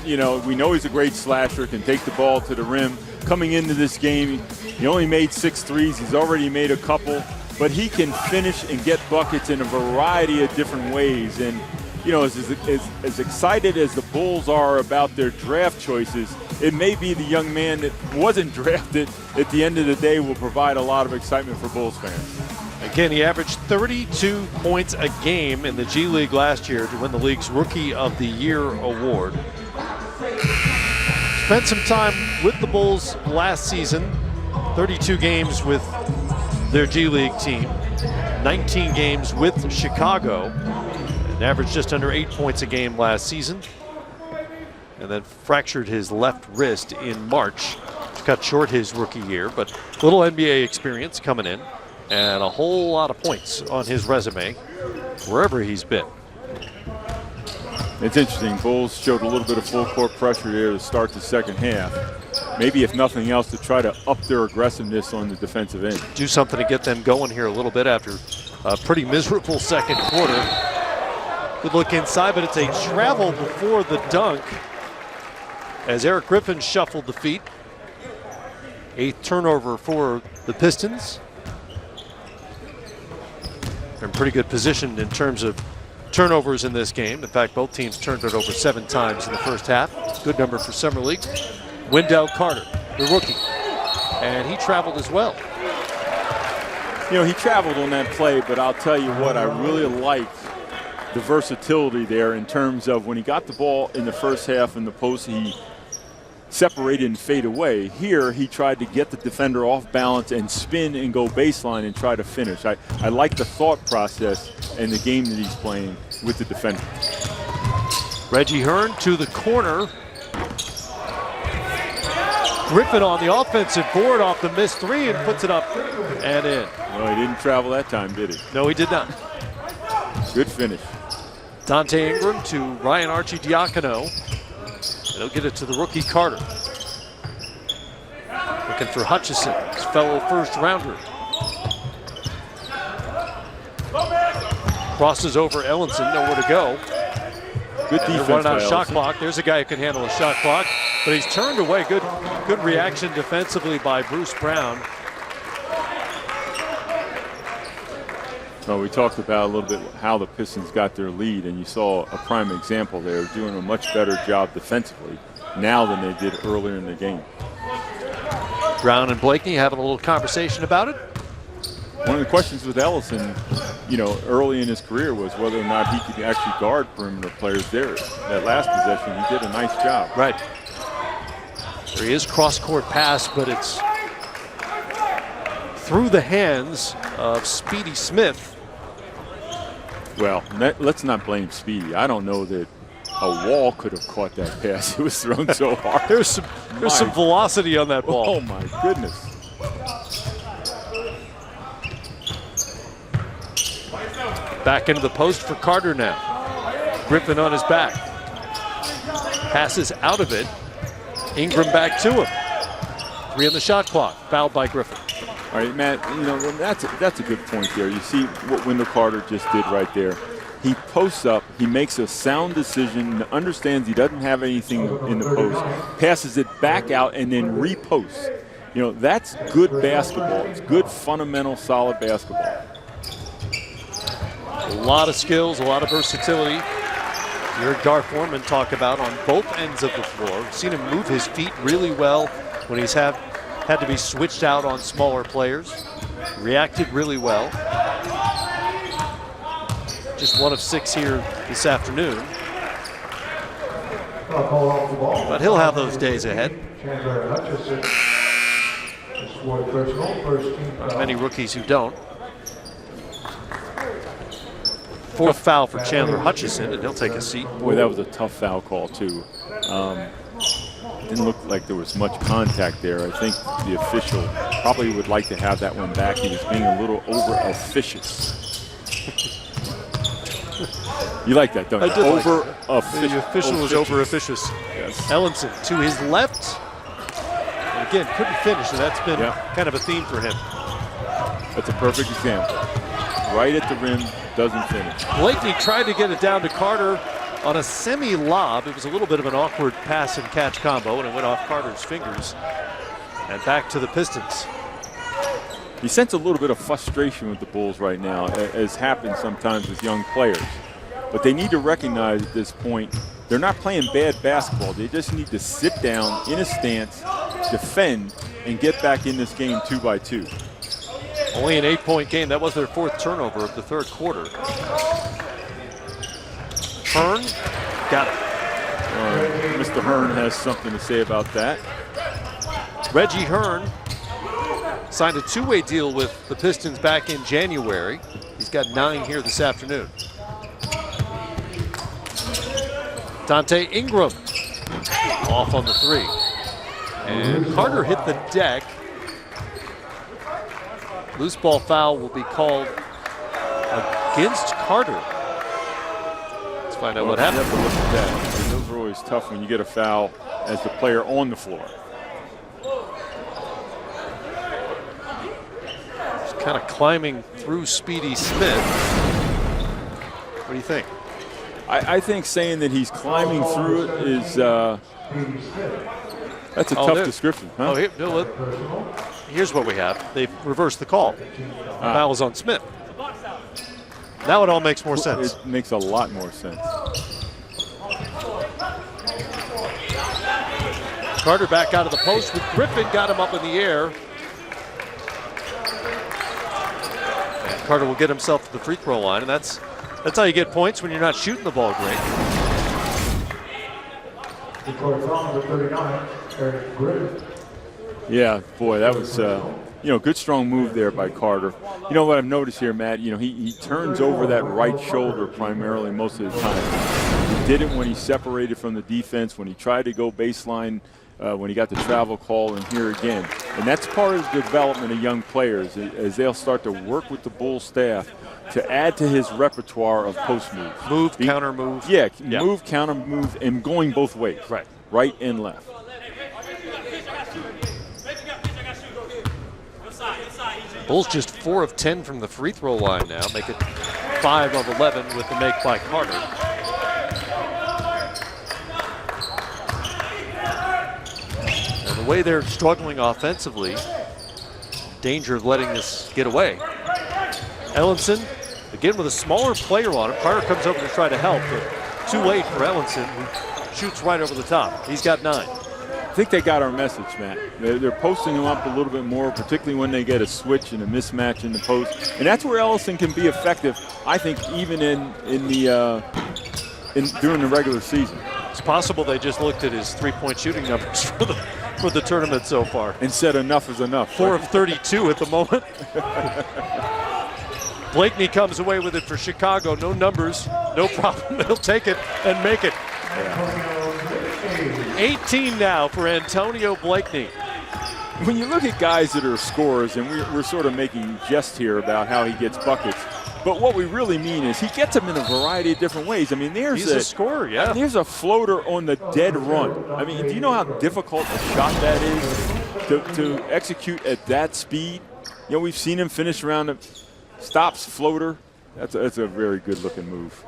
S1: We know he's a great slasher, can take the ball to the rim. Coming into this game, he only made 6 threes. He's already made a couple. But he can finish and get buckets in a variety of different ways. And, as excited as the Bulls are about their draft choices, it may be the young man that wasn't drafted at the end of the day will provide a lot of excitement for Bulls fans.
S2: Again, he averaged 32 points a game in the G League last year to win the league's Rookie of the Year award. Spent some time with the Bulls last season, 32 games with their G League team, 19 games with Chicago, and averaged just under 8 points a game last season, and then fractured his left wrist in March to cut short his rookie year, but little NBA experience coming in. And a whole lot of points on his resume wherever he's been.
S1: It's interesting. Bulls showed a little bit of full court pressure there to start the second half. Maybe if nothing else to try to up their aggressiveness on the defensive end.
S2: Do something to get them going here a little bit after a pretty miserable second quarter. Good look inside, but it's a travel before the dunk as Eric Griffin shuffled the feet. 8th turnover for the Pistons. They're in pretty good position in terms of turnovers in this game. In fact, both teams turned it over 7 times in the first half. Good number for Summer League. Wendell Carter, the rookie, and he traveled as well.
S1: You know, he traveled on that play, but I'll tell you what, I really liked the versatility there in terms of when he got the ball in the first half in the post, he separated and fade away. Here, he tried to get the defender off balance and spin and go baseline and try to finish. I like the thought process and the game that he's playing with the defender.
S2: Reggie Hearn to the corner. Griffin on the offensive board off the missed 3 and puts it up and in.
S1: Well, he didn't travel that time, did he?
S2: No, he did not.
S1: Good finish.
S2: Dante Ingram to Ryan Arcidiacono. And he'll get it to the rookie Carter. Looking for Hutchison, his fellow first rounder. Crosses over Ellenson, nowhere to go.
S1: Good defense.
S2: Running out
S1: by
S2: shot
S1: Ellison.
S2: clock. There's a guy who can handle a shot clock, but he's turned away. Good reaction defensively by Bruce Brown.
S1: Well, we talked about a little bit how the Pistons got their lead, and you saw a prime example there, doing a much better job defensively now than they did earlier in the game.
S2: Brown and Blakeney having a little conversation about it.
S1: One of the questions with Ellison, you know, early in his career was whether or not he could actually guard perimeter players there. That last possession, he did a nice job.
S2: Right. There he is, cross-court pass, but it's through the hands of Speedy Smith.
S1: Well, let's not blame Speedy. I don't know that a wall could have caught that pass. It was thrown so hard.
S2: There's some velocity on that ball.
S1: Oh, my goodness.
S2: Back into the post for Carter now. Griffin on his back. Passes out of it. Ingram back to him. 3 on the shot clock. Fouled by Griffin.
S1: All right, Matt, you know, that's a good point there. You see what Wendell Carter just did right there. He posts up, he makes a sound decision, understands he doesn't have anything in the post, passes it back out, and then reposts. You know, that's good basketball. It's good, fundamental, solid basketball.
S2: A lot of skills, a lot of versatility. You heard Gar Foreman talk about on both ends of the floor. We've seen him move his feet really well when he's had to be switched out on smaller players. Reacted really well. Just 1 of 6 here this afternoon. But he'll have those days ahead. Not many rookies who don't. 4th foul for Chandler Hutchison, and he'll take a seat.
S1: Boy, that was a tough foul call, too. Didn't look like there was much contact there. I think the official probably would like to have that one back. He was being a little over-officious. You like that, don't you?
S2: I did like
S1: over-officious.
S2: The official was over-officious.
S1: Yes.
S2: Ellenson to his left. And again, couldn't finish, and that's been kind of a theme for him.
S1: That's a perfect example. Right at the rim, doesn't finish.
S2: Blakeney tried to get it down to Carter on a semi-lob. It was a little bit of an awkward pass and catch combo, and it went off Carter's fingers. And back to the Pistons.
S1: You sense a little bit of frustration with the Bulls right now, as happens sometimes with young players. But they need to recognize at this point, they're not playing bad basketball. They just need to sit down in a stance, defend, and get back in this game 2 by 2.
S2: Only an 8-point game. That was their 4th turnover of the 3rd quarter. Hearn got it.
S1: Mr. Hearn has something to say about that.
S2: Reggie Hearn signed a 2-way deal with the Pistons back in January. He's got 9 here this afternoon. Dante Ingram off on the 3. And Carter hit the deck. Loose ball foul will be called against Carter. Let's find out what happened.
S1: You have to look at that. Those are always tough when you get a foul as the player on the floor.
S2: Just kind of climbing through Speedy Smith. What do you think?
S1: I think saying that he's climbing through it is that's a tough description. Huh?
S2: Here's what we have. They've reversed the call. Foul is on Smith. Now it all makes more sense.
S1: It makes a lot more sense.
S2: Carter back out of the post with Griffin, got him up in the air. And Carter will get himself to the free throw line, and that's how you get points when you're not shooting the ball great.
S1: Yeah, boy, that was good strong move there by Carter. You know what I've noticed here, Matt? He turns over that right shoulder primarily most of the time. He did it when he separated from the defense, when he tried to go baseline, when he got the travel call, and here again. And that's part of the development of young players as they'll start to work with the Bulls staff to add to his repertoire of post moves.
S2: Move, counter move.
S1: Yeah, move, counter move, and going both ways. Right and left.
S2: Bulls just 4 of 10 from the free throw line now, make it 5 of 11 with the make by Carter. And the way they're struggling offensively, danger of letting this get away. Ellenson, again with a smaller player on him. Carter comes over to try to help, but too late for Ellenson, who shoots right over the top. He's got 9.
S1: I think they got our message, Matt. They're posting him up a little bit more, particularly when they get a switch and a mismatch in the post. And that's where Ellison can be effective, I think, even during the regular season.
S2: It's possible they just looked at his three-point shooting numbers for the tournament so far.
S1: And said enough is enough.
S2: 4 of 32 at the moment. Blakeney comes away with it for Chicago. No numbers, no problem. He'll take it and make it.
S1: Yeah.
S2: 18 now for Antonio Blakeney.
S1: When you look at guys that are scorers, and we're sort of making jest here about how he gets buckets, but what we really mean is he gets them in a variety of different ways. I mean,
S2: He's a scorer, yeah.
S1: There's a floater on the dead run. I mean, do you know how difficult a shot that is to execute at that speed? We've seen him finish around the stops floater. That's a very good-looking move.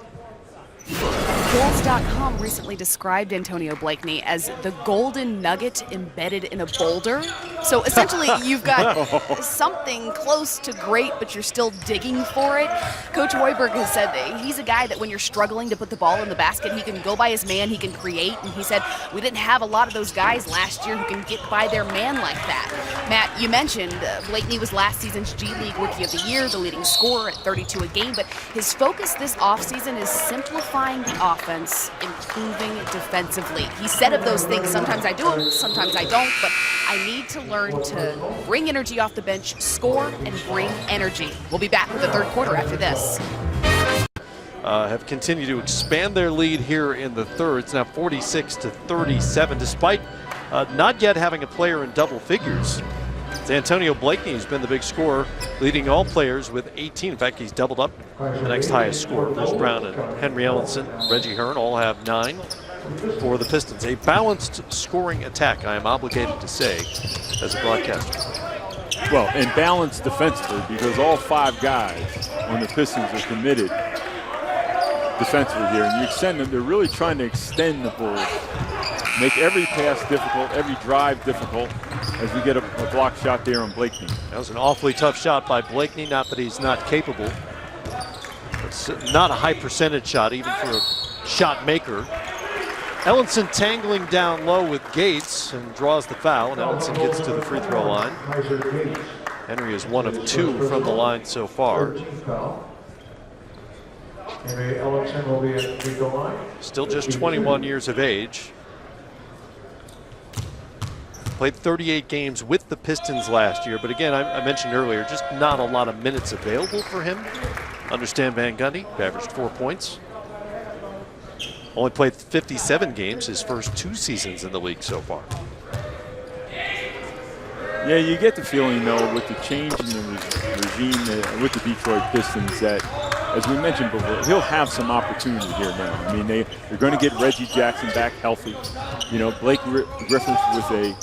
S3: Bulls.com recently described Antonio Blakeney as the golden nugget embedded in a boulder. So essentially, you've got something close to great, but you're still digging for it. Coach Hoiberg has said that he's a guy that when you're struggling to put the ball in the basket, he can go by his man, he can create. And he said, we didn't have a lot of those guys last year who can get by their man like that. Matt, you mentioned Blakeney was last season's G League Rookie of the Year, the leading scorer at 32 a game, but his focus this offseason is simplifying the offense, improving defensively. He said of those things, sometimes I do them, sometimes I don't, but I need to learn to bring energy off the bench, score, and bring energy. We'll be back with the third quarter after this.
S2: Have continued to expand their lead here in the third. It's now 46-37, despite not yet having a player in double figures. It's Antonio Blakeney who's been the big scorer, leading all players with 18. In fact, he's doubled up the next highest scorer. Bruce Brown and Henry Ellenson, Reggie Hearn all have 9 for the Pistons. A balanced scoring attack, I am obligated to say, as a broadcaster.
S1: Well, and balanced defensively, because all 5 guys on the Pistons are committed defensively here. And you extend them, they're really trying to extend the Bulls, make every pass difficult, every drive difficult, as we get a block shot there on Blakeney.
S2: That was an awfully tough shot by Blakeney, not that he's not capable. It's not a high percentage shot, even for a shot maker. Ellenson tangling down low with Gates and draws the foul, and Ellenson gets to the free throw line. Henry is 1 of 2 from the line so far. Still just 21 years of age. Played 38 games with the Pistons last year, but again, I mentioned earlier, just not a lot of minutes available for him. Understand Van Gundy, averaged 4 points. Only played 57 games his first 2 seasons in the league so far.
S1: Yeah, you get the feeling, though, with the change in the regime with the Detroit Pistons that, as we mentioned before, he'll have some opportunity here now. I mean, they're going to get Reggie Jackson back healthy. Blake Griffin's with a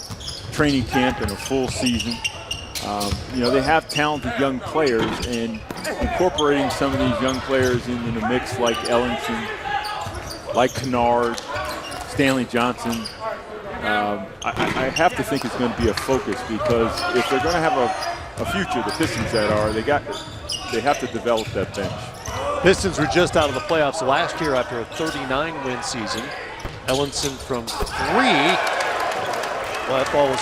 S1: training camp and a full season. They have talented young players, and incorporating some of these young players into the mix, like Ellington, like Kennard, Stanley Johnson, I have to think it's going to be a focus, because if they're going to have a future, the Pistons that are, they have to develop that bench.
S2: Pistons were just out of the playoffs last year after a 39-win season. Ellenson from 3. Well, that ball was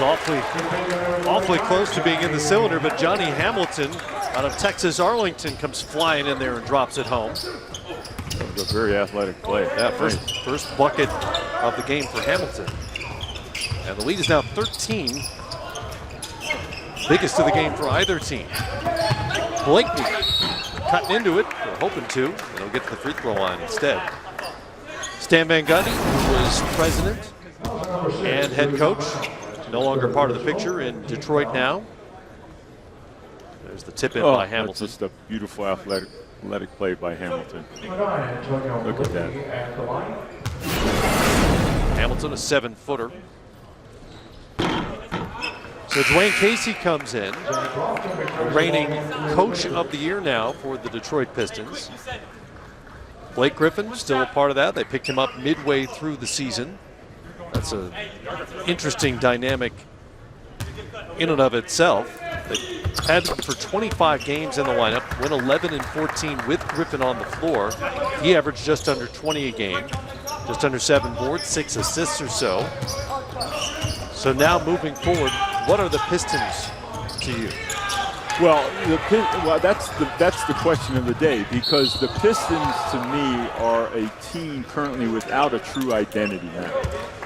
S2: awfully close to being in the cylinder, but Johnny Hamilton out of Texas Arlington comes flying in there and drops it home.
S1: That was a very athletic play.
S2: Yeah, first bucket of the game for Hamilton. And the lead is now 13. Biggest of the game for either team. Blakeney cutting into it, or hoping to. They'll get to the free throw line instead. Stan Van Gundy, who was president and head coach, no longer part of the picture in Detroit now. There's the tip in by Hamilton.
S1: That's just a beautiful athletic play by Hamilton. Look at that.
S2: Hamilton, a 7-footer. So Dwayne Casey comes in, reigning coach of the year now for the Detroit Pistons. Blake Griffin still a part of that. They picked him up midway through the season. That's an interesting dynamic in and of itself. They had him for 25 games in the lineup, went 11 and 14 with Griffin on the floor. He averaged just under 20 a game, just under 7 boards, 6 assists or so. So now moving forward, what are the Pistons to you?
S1: Well, that's the question of the day, because the Pistons, to me, are a team currently without a true identity now.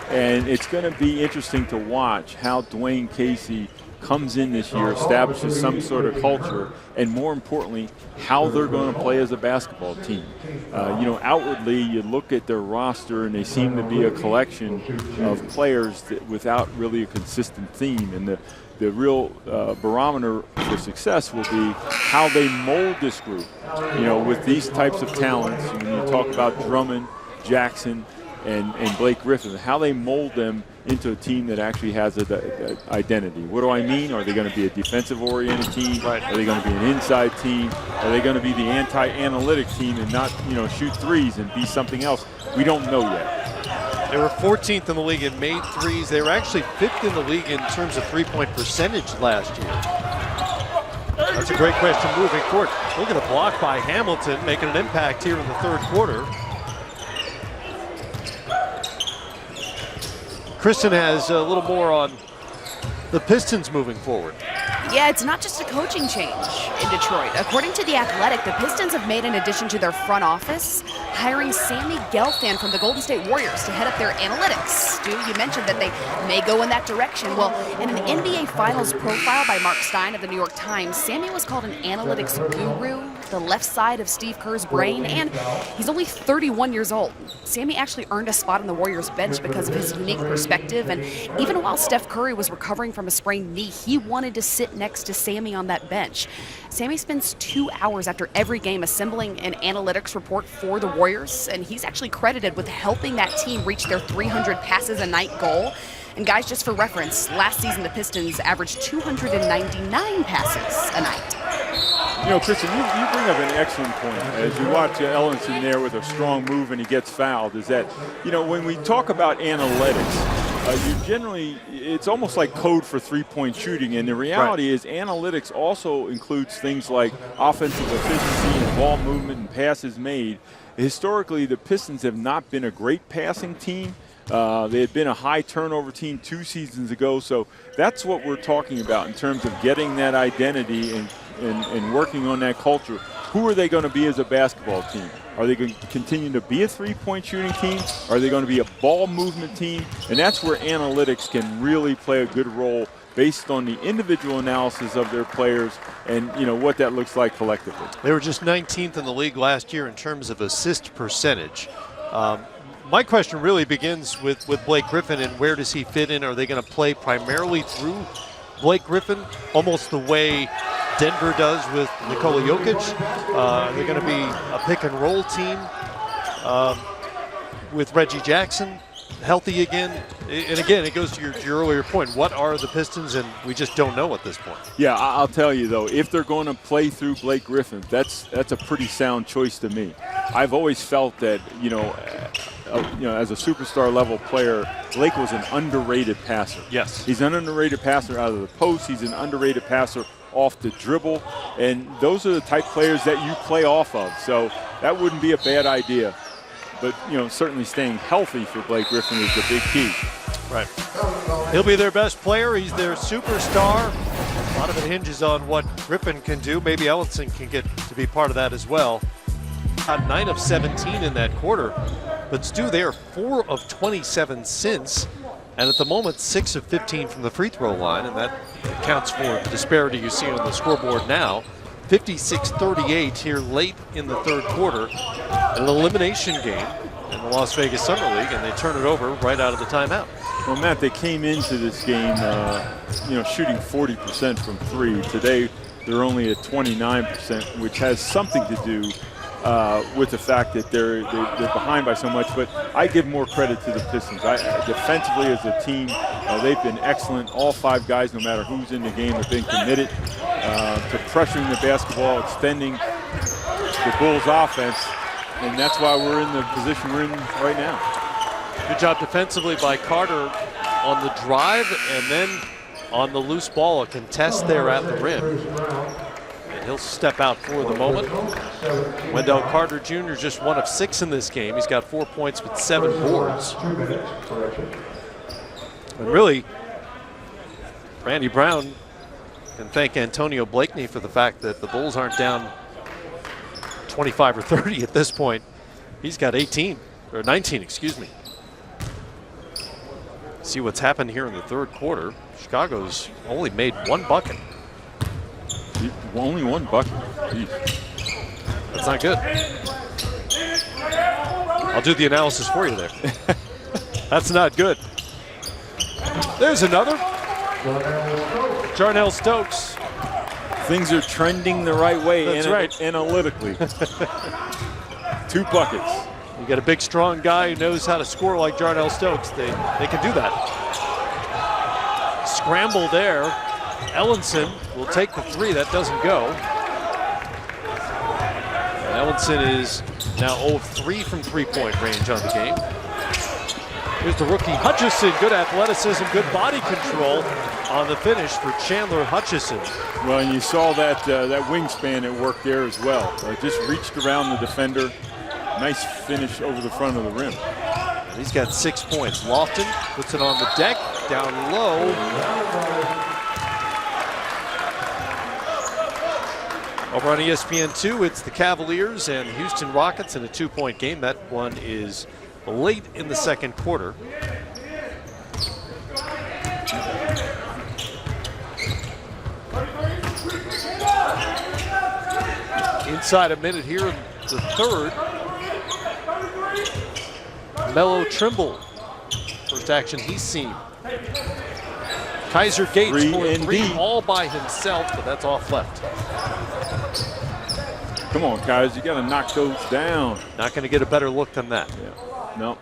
S1: And it's going to be interesting to watch how Dwayne Casey comes in this year, establishes some sort of culture, and more importantly, how they're going to play as a basketball team. Outwardly, you look at their roster, and they seem to be a collection of players without really a consistent theme. And the real barometer for success will be how they mold this group. With these types of talents, when you talk about Drummond, Jackson, and Blake Griffin, how they mold them into a team that actually has an identity. What do I mean? Are they going to be a defensive-oriented team?
S2: Right.
S1: Are they going to be an inside team? Are they going to be the anti-analytic team and not, shoot threes and be something else? We don't know yet.
S2: They were 14th in the league in made threes. They were actually 5th in the league in terms of three-point percentage last year. That's a great question moving forward. Look at the block by Hamilton, making an impact here in the third quarter. Kristen has a little more on the Pistons moving forward.
S3: Yeah, it's not just a coaching change in Detroit. According to The Athletic, the Pistons have made an addition to their front office, hiring Sammy Gelfand from the Golden State Warriors to head up their analytics. Stu, you mentioned that they may go in that direction. Well, in an NBA Finals profile by Mark Stein of the New York Times, Sammy was called an analytics guru, the left side of Steve Kerr's brain, and he's only 31 years old. Sammy actually earned a spot on the Warriors bench because of his unique perspective, and even while Steph Curry was recovering from a sprained knee, he wanted to sit next to Sammy on that bench. Sammy spends 2 hours after every game assembling an analytics report for the Warriors, and he's actually credited with helping that team reach their 300 passes a night goal. And guys, just for reference, last season the Pistons averaged 299 passes a night.
S1: Kristen, you bring up an excellent point. As you watch Ellenson there with a strong move and he gets fouled, is that, when we talk about analytics, it's almost like code for three-point shooting. And the reality is analytics also includes things like offensive efficiency and ball movement and passes made. Historically, the Pistons have not been a great passing team. They had been a high turnover team 2 seasons ago. So that's what we're talking about in terms of getting that identity and working on that culture. Who are they going to be as a basketball team? Are they going to continue to be a three-point shooting team? Are they going to be a ball movement team? And that's where analytics can really play a good role based on the individual analysis of their players and what that looks like collectively.
S2: They were just 19th in the league last year in terms of assist percentage. My question really begins with Blake Griffin and where does he fit in? Are they going to play primarily through Blake Griffin, almost the way Denver does with Nikola Jokic? They're going to be a pick-and-roll team with Reggie Jackson healthy again. And again, it goes to your earlier point. What are the Pistons? And we just don't know at this point.
S1: Yeah, I'll tell you, though, if they're going to play through Blake Griffin, that's a pretty sound choice to me. I've always felt that, as a superstar level player, Blake was an underrated passer.
S2: Yes.
S1: He's an underrated passer out of the post. He's an underrated passer off the dribble. And those are the type players that you play off of. So that wouldn't be a bad idea. But, certainly staying healthy for Blake Griffin is the big key.
S2: Right. He'll be their best player. He's their superstar. A lot of it hinges on what Griffin can do. Maybe Ellison can get to be part of that as well. 9 of 17 in that quarter. But Stu, they are 4 of 27 since. And at the moment, 6 of 15 from the free throw line. And that accounts for the disparity you see on the scoreboard now. 56-38 here late in the third quarter. An elimination game in the Las Vegas Summer League, and they turn it over right out of the timeout.
S1: Well, Matt, they came into this game, shooting 40% from 3. Today, they're only at 29%, which has something to do with the fact that they're behind by so much. But I give more credit to the Pistons. Defensively as a team, they've been excellent. All 5 guys, no matter who's in the game, have been committed to pressuring the basketball, extending the Bulls' offense, and that's why we're in the position we're in right now.
S2: Good job defensively by Carter on the drive, and then on the loose ball, a contest there at the rim. And he'll step out for the moment. Wendell Carter Jr. just 1 of 6 in this game. He's got 4 points with 7 boards. And really, Randy Brown can thank Antonio Blakeney for the fact that the Bulls aren't down 25 or 30 at this point. He's got 18, or 19, excuse me. See what's happened here in the third quarter. Chicago's only made 1 bucket.
S1: Only 1 bucket. Jeez.
S2: That's not good. I'll do the analysis for you there. That's not good. There's another. Jarnell Stokes.
S1: Things are trending the right way.
S2: That's right.
S1: Analytically. 2 buckets.
S2: You got a big, strong guy who knows how to score like Jarnell Stokes. They can do that. Scramble there. Ellenson will take the 3. That doesn't go. And Ellenson is now 0 of 3 from three-point range on the game. Here's the rookie Hutchison. Good athleticism, good body control on the finish for Chandler Hutchison.
S1: Well, and you saw that wingspan at work there as well. Just reached around the defender. Nice finish over the front of the rim.
S2: And he's got 6 points. Lofton puts it on the deck, down low. Over on ESPN2, it's the Cavaliers and Houston Rockets in a 2-point game. That one is late in the second quarter. Inside a minute here in the third. Melo Trimble, first action he's seen. Kaiser Gates for 3 all by himself, but that's off left.
S1: Come on, guys, you got to knock those down.
S2: Not going to get a better look than that.
S1: Yeah. No.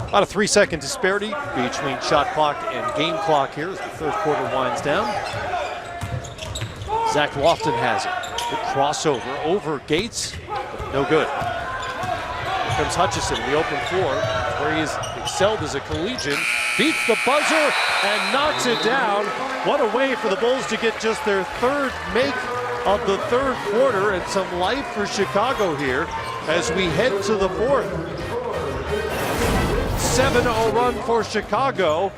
S2: About a 3-second disparity between shot clock and game clock here as the third quarter winds down. Zach Lofton has it. Good crossover over Gates, but no good. Here comes Hutchison in the open floor, where he's excelled as a collegian. Beats the buzzer and knocks it down. What a way for the Bulls to get just their 3rd make of the third quarter, and some life for Chicago here as we head to the 4th. 7-0 run for Chicago.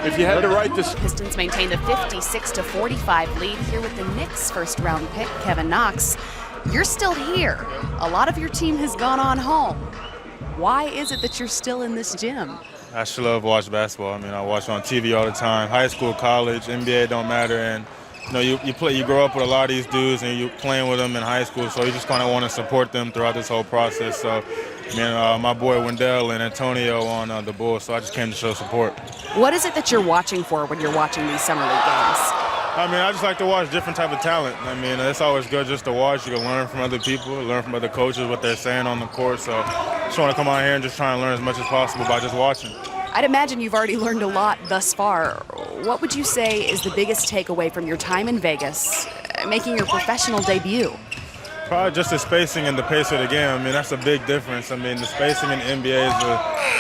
S1: If you had to write this,
S3: Pistons maintain the 56-45 lead here with the Knicks' first-round pick, Kevin Knox. You're still here. A lot of your team has gone on home. Why is it that you're still in this gym?
S5: I just love watching basketball. I mean, I watch on TV all the time. High school, college, NBA don't matter. And you grow up with a lot of these dudes, and you're playing with them in high school. So you just kind of want to support them throughout this whole process. So, my boy Wendell and Antonio on the Bulls. So I just came to show support.
S3: What is it that you're watching for when you're watching these summer league games?
S5: I just like to watch different type of talent. It's always good just to watch. You can learn from other people, learn from other coaches, what they're saying on the court. So just want to come out here and just try and learn as much as possible by just watching.
S3: I'd imagine you've already learned a lot thus far. What would you say is the biggest takeaway from your time in Vegas, making your professional debut?
S5: Probably just the spacing and the pace of the game. That's a big difference. The spacing in the NBA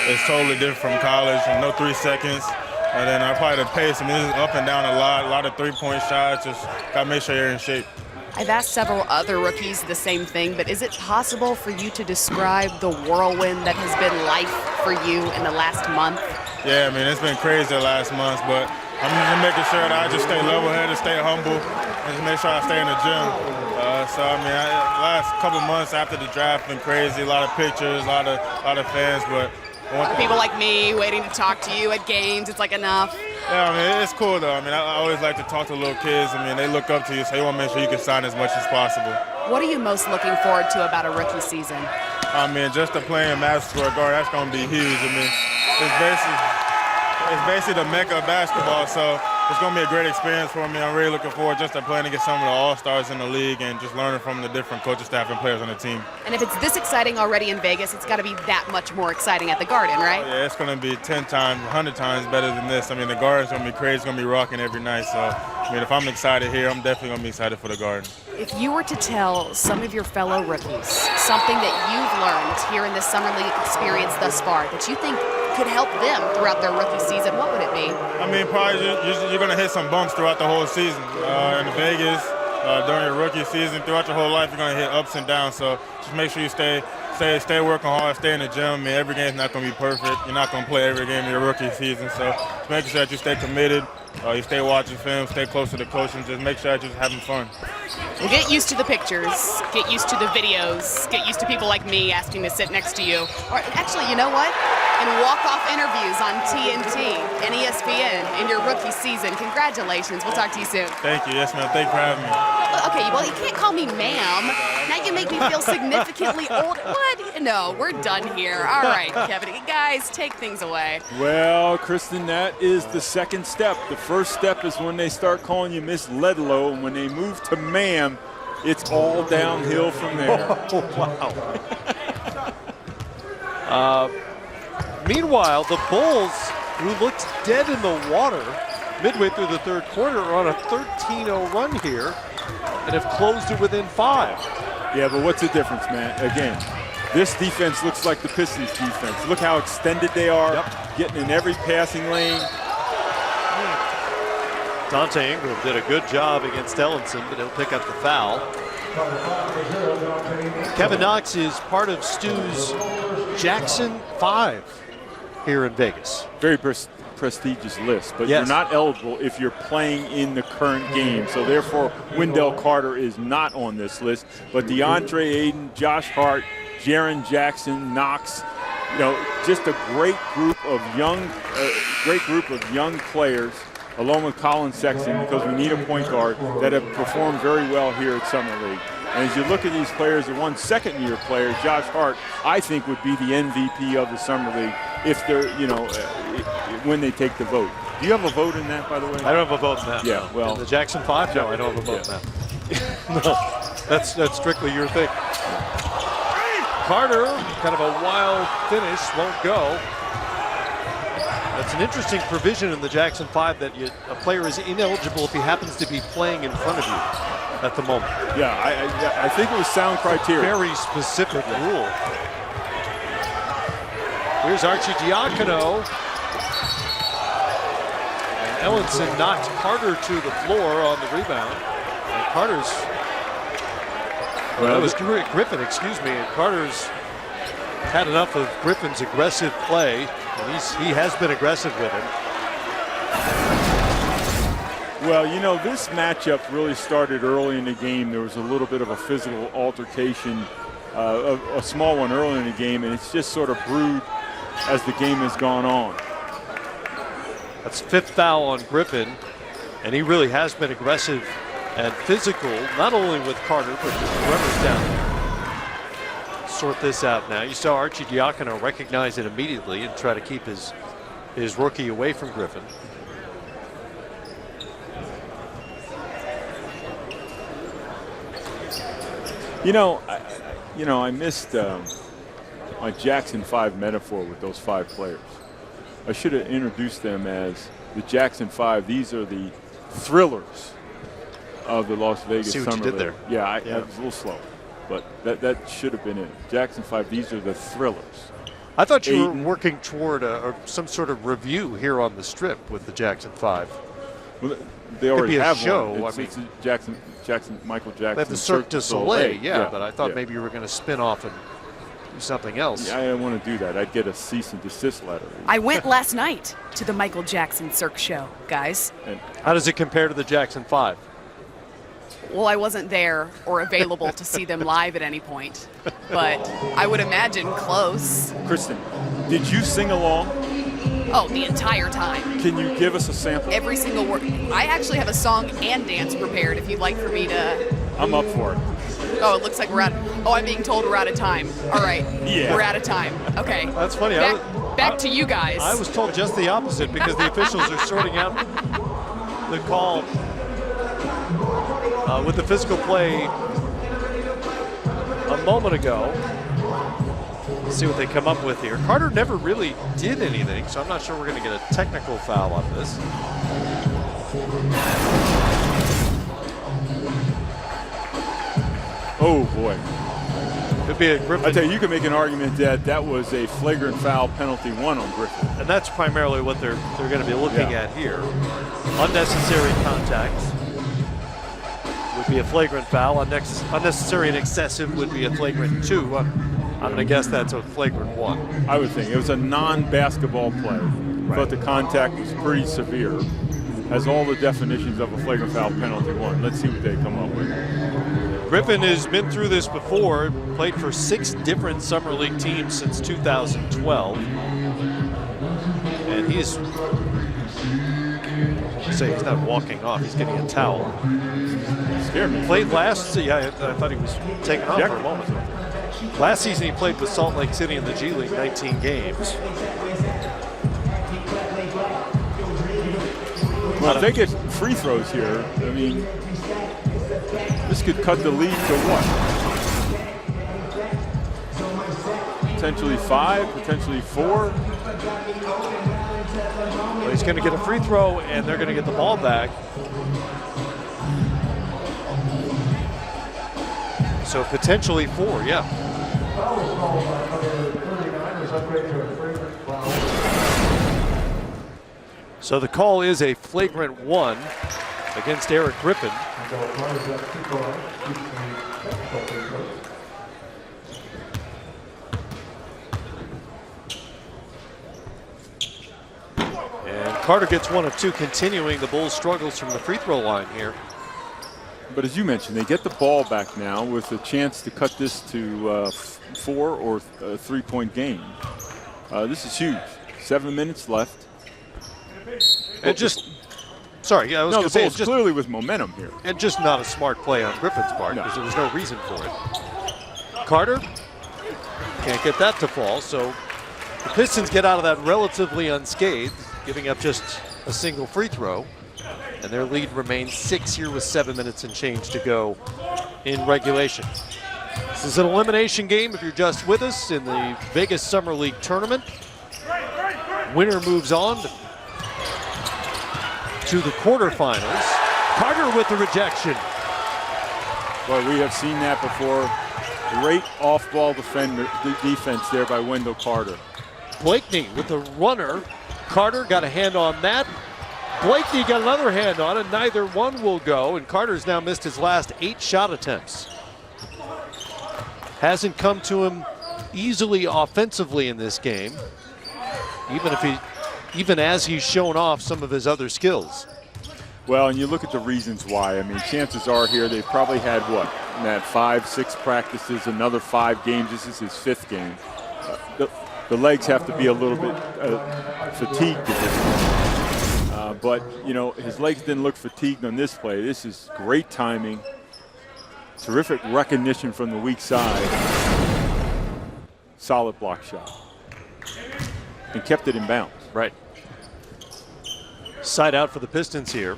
S5: is totally different from college. No 3 seconds. And then probably the pace. This is up and down a lot of 3-point shots. Just got to make sure you're in shape.
S3: I've asked several other rookies the same thing, but is it possible for you to describe the whirlwind that has been life for you in the last month?
S5: Yeah, I mean, it's been crazy the last months, but I'm just making sure that I just stay level-headed, stay humble, and just make sure I stay in the gym. So, I mean, the last couple months after the draft been crazy. A lot of pictures, a lot of fans, but
S3: people like me waiting to talk to you at games, it's like enough.
S5: Yeah, I mean, it's cool, though. I mean, I always like to talk to little kids. I mean, they look up to you, so you want to make sure you can sign as much as possible.
S3: What are you most looking forward to about a rookie season?
S5: I mean, just to play in Madison Square Garden, that's going to be huge. I mean, it's basically the mecca of basketball, so it's going to be a great experience for me. I'm really looking forward just to playing against some of the all-stars in the league and just learning from the different coaching staff and players on the team.
S3: And if it's this exciting already in Vegas, it's got to be that much more exciting at the Garden, right?
S5: Oh, yeah, it's going to be 10 times, 100 times better than this. I mean, the Garden's going to be crazy. It's going to be rocking every night. So, I mean, if I'm excited here, I'm definitely going to be excited for the Garden.
S3: If you were to tell some of your fellow rookies something that you've learned here in this Summer League experience thus far that you think could help them throughout their rookie season, what would it be?
S5: I mean, probably you're going to hit some bumps throughout the whole season. In Vegas, during your rookie season, throughout your whole life, you're going to hit ups and downs. So just make sure you stay working hard, stay in the gym. I mean, every game's not going to be perfect. You're not going to play every game in your rookie season. So just making sure that you stay committed, you stay watching film, stay close to the coach, and just make sure that you're just having fun.
S3: Well, get used to the pictures, get used to the videos, get used to people like me asking to sit next to you. Or actually, you know what? And walk-off interviews on TNT and ESPN in your rookie season. Congratulations. We'll talk to you soon.
S5: Thank you. Yes, ma'am. Thank you for having me.
S3: Okay, well, you can't call me ma'am. Now you make me feel significantly old. What? No, we're done here. All right, Kevin. Guys, take things away.
S1: Well, Kristen, that is the second step. The first step is when they start calling you Miss Ledlow, and when they move to ma'am, it's all downhill from there.
S2: Oh, wow. Meanwhile, the Bulls, who looked dead in the water midway through the third quarter, are on a 13-0 run here and have closed it within 5.
S1: Yeah, but what's the difference, man? Again, this defense looks like the Pistons defense. Look how extended they are, getting in every passing lane.
S2: Dante Ingram did a good job against Ellenson, but he'll pick up the foul. Kevin Knox is part of Stu's Jackson 5 here in Vegas.
S1: Very prestigious list, but
S2: yes,
S1: you're not eligible if you're playing in the current game. So therefore, Wendell Carter is not on this list. But DeAndre Ayton, Josh Hart, Jaren Jackson, Knox, just a great group of young players, along with Colin Sexton, because we need a point guard, that have performed very well here at Summer League. And as you look at these players, the one second-year player, Josh Hart, I think would be the MVP of the Summer League if they're, when they take the vote. Do you have a vote in that, by the way?
S2: I don't have a vote in that.
S1: Yeah, well.
S2: In the Jackson 5? No, I don't have a vote in that. No, that's strictly your thing. Carter, kind of a wild finish, won't go. That's an interesting provision in the Jackson 5 that a player is ineligible if he happens to be playing in front of you at the moment.
S1: Yeah, I think it was sound criteria.
S2: Very specific rule. Here's Archie Diacono. And Ellenson knocks Carter to the floor on the rebound. And Carter's, that was Griffin, excuse me. And Carter's had enough of Griffin's aggressive play. And he has been aggressive with him.
S1: Well, this matchup really started early in the game. There was a little bit of a physical altercation, a small one early in the game, and it's just sort of brewed as the game has gone on.
S2: That's 5th foul on Griffin, and he really has been aggressive and physical, not only with Carter, but whoever's down there. Sort this out now. You saw Archie Diacono recognize it immediately and try to keep his rookie away from Griffin.
S1: I missed my Jackson 5 metaphor with those 5 players. I should have introduced them as the Jackson 5. These are the thrillers of the Las Vegas
S2: See what
S1: Summer
S2: you did
S1: League.
S2: there.
S1: Yeah, I was a little slow, but that should have been it. Jackson 5. These are the thrillers.
S2: I thought you were working toward some sort of review here on the Strip with the Jackson 5.
S1: Well, they already
S2: be a
S1: have
S2: show,
S1: one. It's Michael Jackson.
S2: They have the Cirque du Soleil,
S1: yeah,
S2: but I thought maybe you were going to spin off and do something else.
S1: Yeah, I didn't want to do that. I'd get a cease and desist letter.
S3: I went last night to the Michael Jackson Cirque show, guys.
S1: And
S2: How does it compare to the Jackson 5?
S3: Well, I wasn't there or available to see them live at any point, but I would imagine close.
S1: Kristen, did you sing along?
S3: Oh, the entire time.
S1: Can you give us a sample?
S3: Every single word. I actually have a song and dance prepared if you'd like for me to.
S1: I'm up for it.
S3: Oh, it looks like we're out. Oh, I'm being told we're out of time. All right.
S1: Yeah.
S3: We're out of time. Okay.
S2: That's funny.
S3: Back to you guys.
S2: I was told just the opposite because the officials are sorting out the call with the physical play a moment ago. Let's see what they come up with here. Carter never really did anything, so I'm not sure we're going to get a technical foul on this.
S1: Oh, boy.
S2: Could be a Griffin.
S1: I tell you, you can make an argument that that was a flagrant foul, penalty 1 on Griffin.
S2: And that's primarily what they're going to be looking at here. Unnecessary contact would be a flagrant foul. Unnecessary and excessive would be a flagrant 2. I'm going to guess that's a flagrant 1.
S1: I would think. It was a non-basketball play. But the contact was pretty severe. Has all the definitions of a flagrant foul, penalty 1. Let's see what they come up with.
S2: Griffin has been through this before, played for 6 different Summer League teams since 2012. And he's not walking off, he's getting a towel.
S1: Scared me.
S2: Played last, I thought he was taken off for a moment. Last season he played with Salt Lake City in the G League, 19 games.
S1: Well, if they get free throws here, I mean, this could cut the lead to what? Potentially 5, potentially 4.
S2: Well, he's going to get a free throw, and they're going to get the ball back. So potentially 4, yeah. So the call is a flagrant 1 against Eric Griffin. And Carter gets 1 of 2, continuing the Bulls' struggles from the free throw line here.
S1: But as you mentioned, they get the ball back now with a chance to cut this to 4 or a 3-point game. This is huge. 7 minutes left.
S2: And just, sorry, I was going to say,
S1: it's just clearly with momentum here.
S2: And just not a smart play on Griffin's part because there was no reason for it. Carter can't get that to fall, so the Pistons get out of that relatively unscathed, giving up just a single free throw. And their lead remains 6 here with 7 minutes and change to go in regulation. This is an elimination game if you're just with us in the Vegas Summer League Tournament. Winner moves on to the quarterfinals. Carter with the rejection.
S1: Well, we have seen that before. Great off-ball defense there by Wendell Carter.
S2: Blakeney with the runner. Carter got a hand on that. Blakeney got another hand on it. Neither one will go, and Carter's now missed his last 8 shot attempts. Hasn't come to him easily offensively in this game, even as he's shown off some of his other skills.
S1: Well, and you look at the reasons why. I mean, chances are here they've probably had, what, Matt, 5, 6 practices, another 5 games. This is his 5th game. The legs have to be a little bit fatigued at this point. But, you know, his legs didn't look fatigued on this play. This is great timing. Terrific recognition from the weak side. Solid block shot. And kept it in bounds.
S2: Right. Side out for the Pistons here.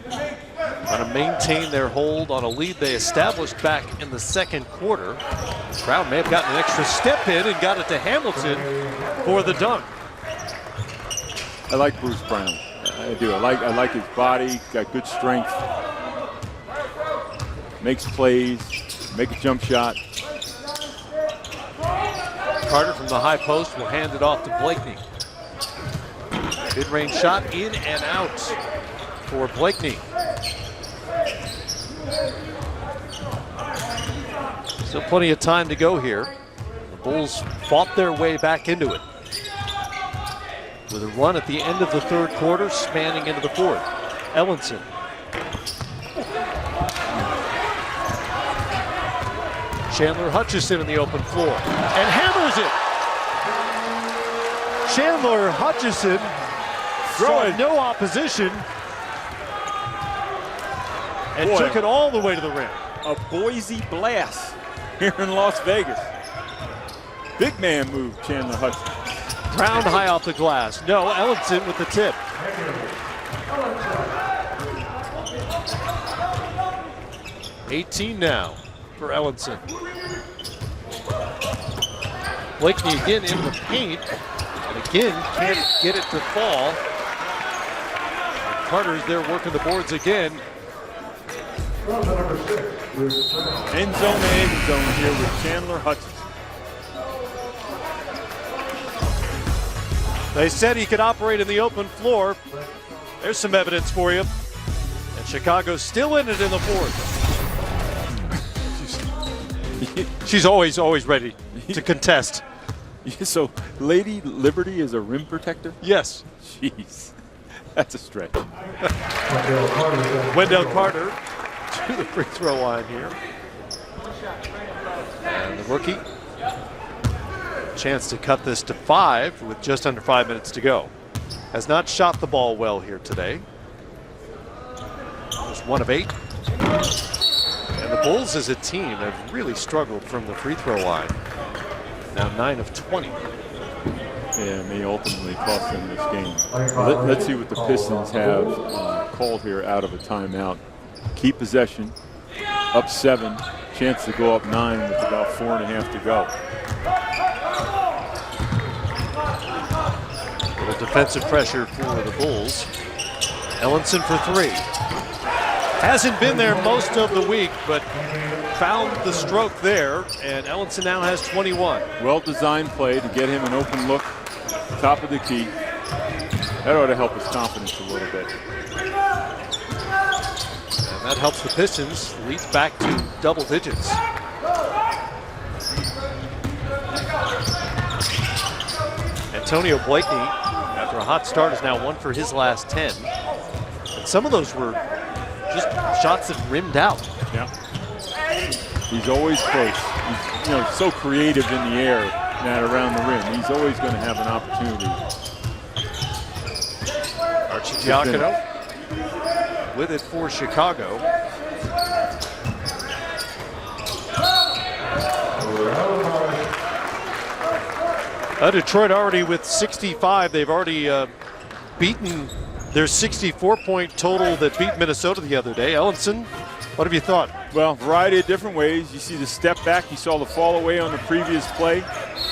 S2: Trying to maintain their hold on a lead they established back in the second quarter. The crowd may have gotten an extra step in and got it to Hamilton for the dunk.
S1: I like Bruce Brown. I do. I like his body. Got good strength. Makes plays. Make a jump shot.
S2: Carter from the high post will hand it off to Blakeney. Mid-range shot in and out for Blakeney. Still plenty of time to go here. The Bulls fought their way back into it with a run at the end of the third quarter, spanning into the fourth. Ellenson. Chandler Hutchison in the open floor and hammers it. Chandler Hutchison saw no opposition and took it all the way to the rim.
S1: A Boise blast here in Las Vegas. Big man move, Chandler Hutchison.
S2: Ground high off the glass. No, Ellenson with the tip. $18 now for Ellenson. Blakeney again in the paint, and again can't get it to fall. Carter's there working the boards again.
S1: End zone to end zone here with Chandler Hutchison.
S2: They said he could operate in the open floor. There's some evidence for you. And Chicago's still in it in the fourth. She's always ready to contest.
S1: So Lady Liberty is a rim protector?
S2: Yes.
S1: Jeez, that's a stretch.
S2: Wendell Carter to the free throw line here. And the rookie, chance to cut this to 5 with just under 5 minutes to go. Has not shot the ball well here today. Just 1 of 8. And the Bulls as a team have really struggled from the free throw line. Now 9 of 20.
S1: Yeah, may ultimately cost them this game. Let's see what the Pistons have called here out of a timeout. Keep possession, up 7, chance to go up 9 with about 4.5 to go.
S2: A little defensive pressure for the Bulls. Ellenson for 3. Hasn't been there most of the week, but found the stroke there, and Ellenson now has 21.
S1: Well-designed play to get him an open look, top of the key. That ought to help his confidence a little bit.
S2: And that helps the Pistons, leads back to double digits. Antonio Blakeney, after a hot start, is now 1 for his last 10. And some of those were just shots that rimmed out.
S1: Yeah. He's always close. He's so creative in the air, not around the rim. He's always going to have an opportunity.
S2: Arcidiacono with it for Chicago. Detroit already with 65. They've already beaten their 64-point total that beat Minnesota the other day. Ellenson, what have you thought?
S1: Well, variety of different ways. You see the step back. You saw the fall away on the previous play.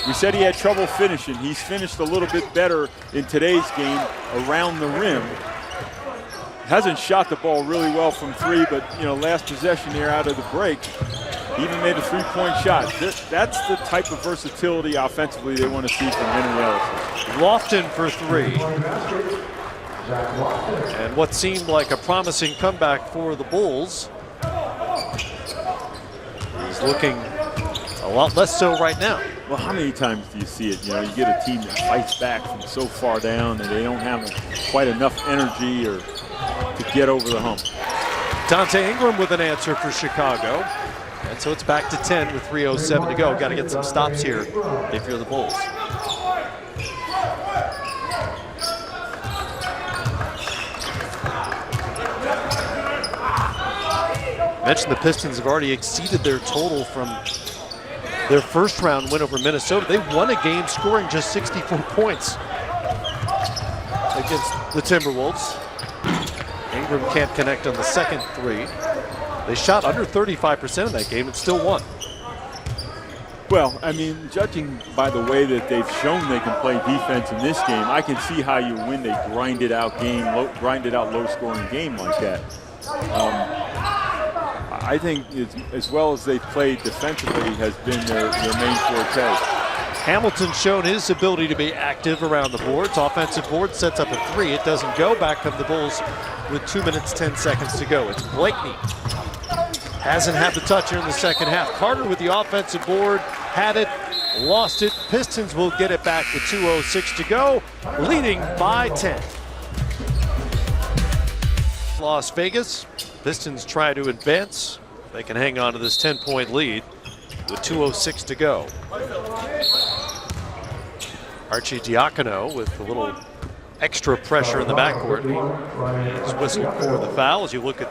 S1: We said he had trouble finishing. He's finished a little bit better in today's game around the rim. Hasn't shot the ball really well from 3, but last possession here out of the break, he even made a 3-point shot. That's the type of versatility offensively they want to see from Henry Ellison.
S2: Lofton for 3. And what seemed like a promising comeback for the Bulls is looking a lot less so right now.
S1: Well, how many times do you see it? You get a team that fights back from so far down and they don't have quite enough energy or to get over the hump.
S2: Dante Ingram with an answer for Chicago. And so it's back to 10 with 3:07 to go. Got to get some stops here if you're the Bulls. Mentioned the Pistons have already exceeded their total from their first round win over Minnesota. They won a game scoring just 64 points against the Timberwolves. Ingram can't connect on the second 3. They shot under 35% in that game and still won.
S1: Well, I mean, judging by the way that they've shown they can play defense in this game, I can see how you win a grinded out low-scoring game like that. I think as well as they've played defensively has been their main forte.
S2: Hamilton's shown his ability to be active around the boards. Offensive board sets up a three. It doesn't go. Back come the Bulls with 2 minutes, 10 seconds to go. It's Blakeney. Hasn't had the touch here in the second half. Carter with the offensive board. Had it, lost it. Pistons will get it back with 2:06 to go, leading by 10. Las Vegas. Pistons try to advance. They can hang on to this 10-point lead with 2:06 to go. Archie Diacono with a little extra pressure in the backcourt. He's whistling for the foul. As you look at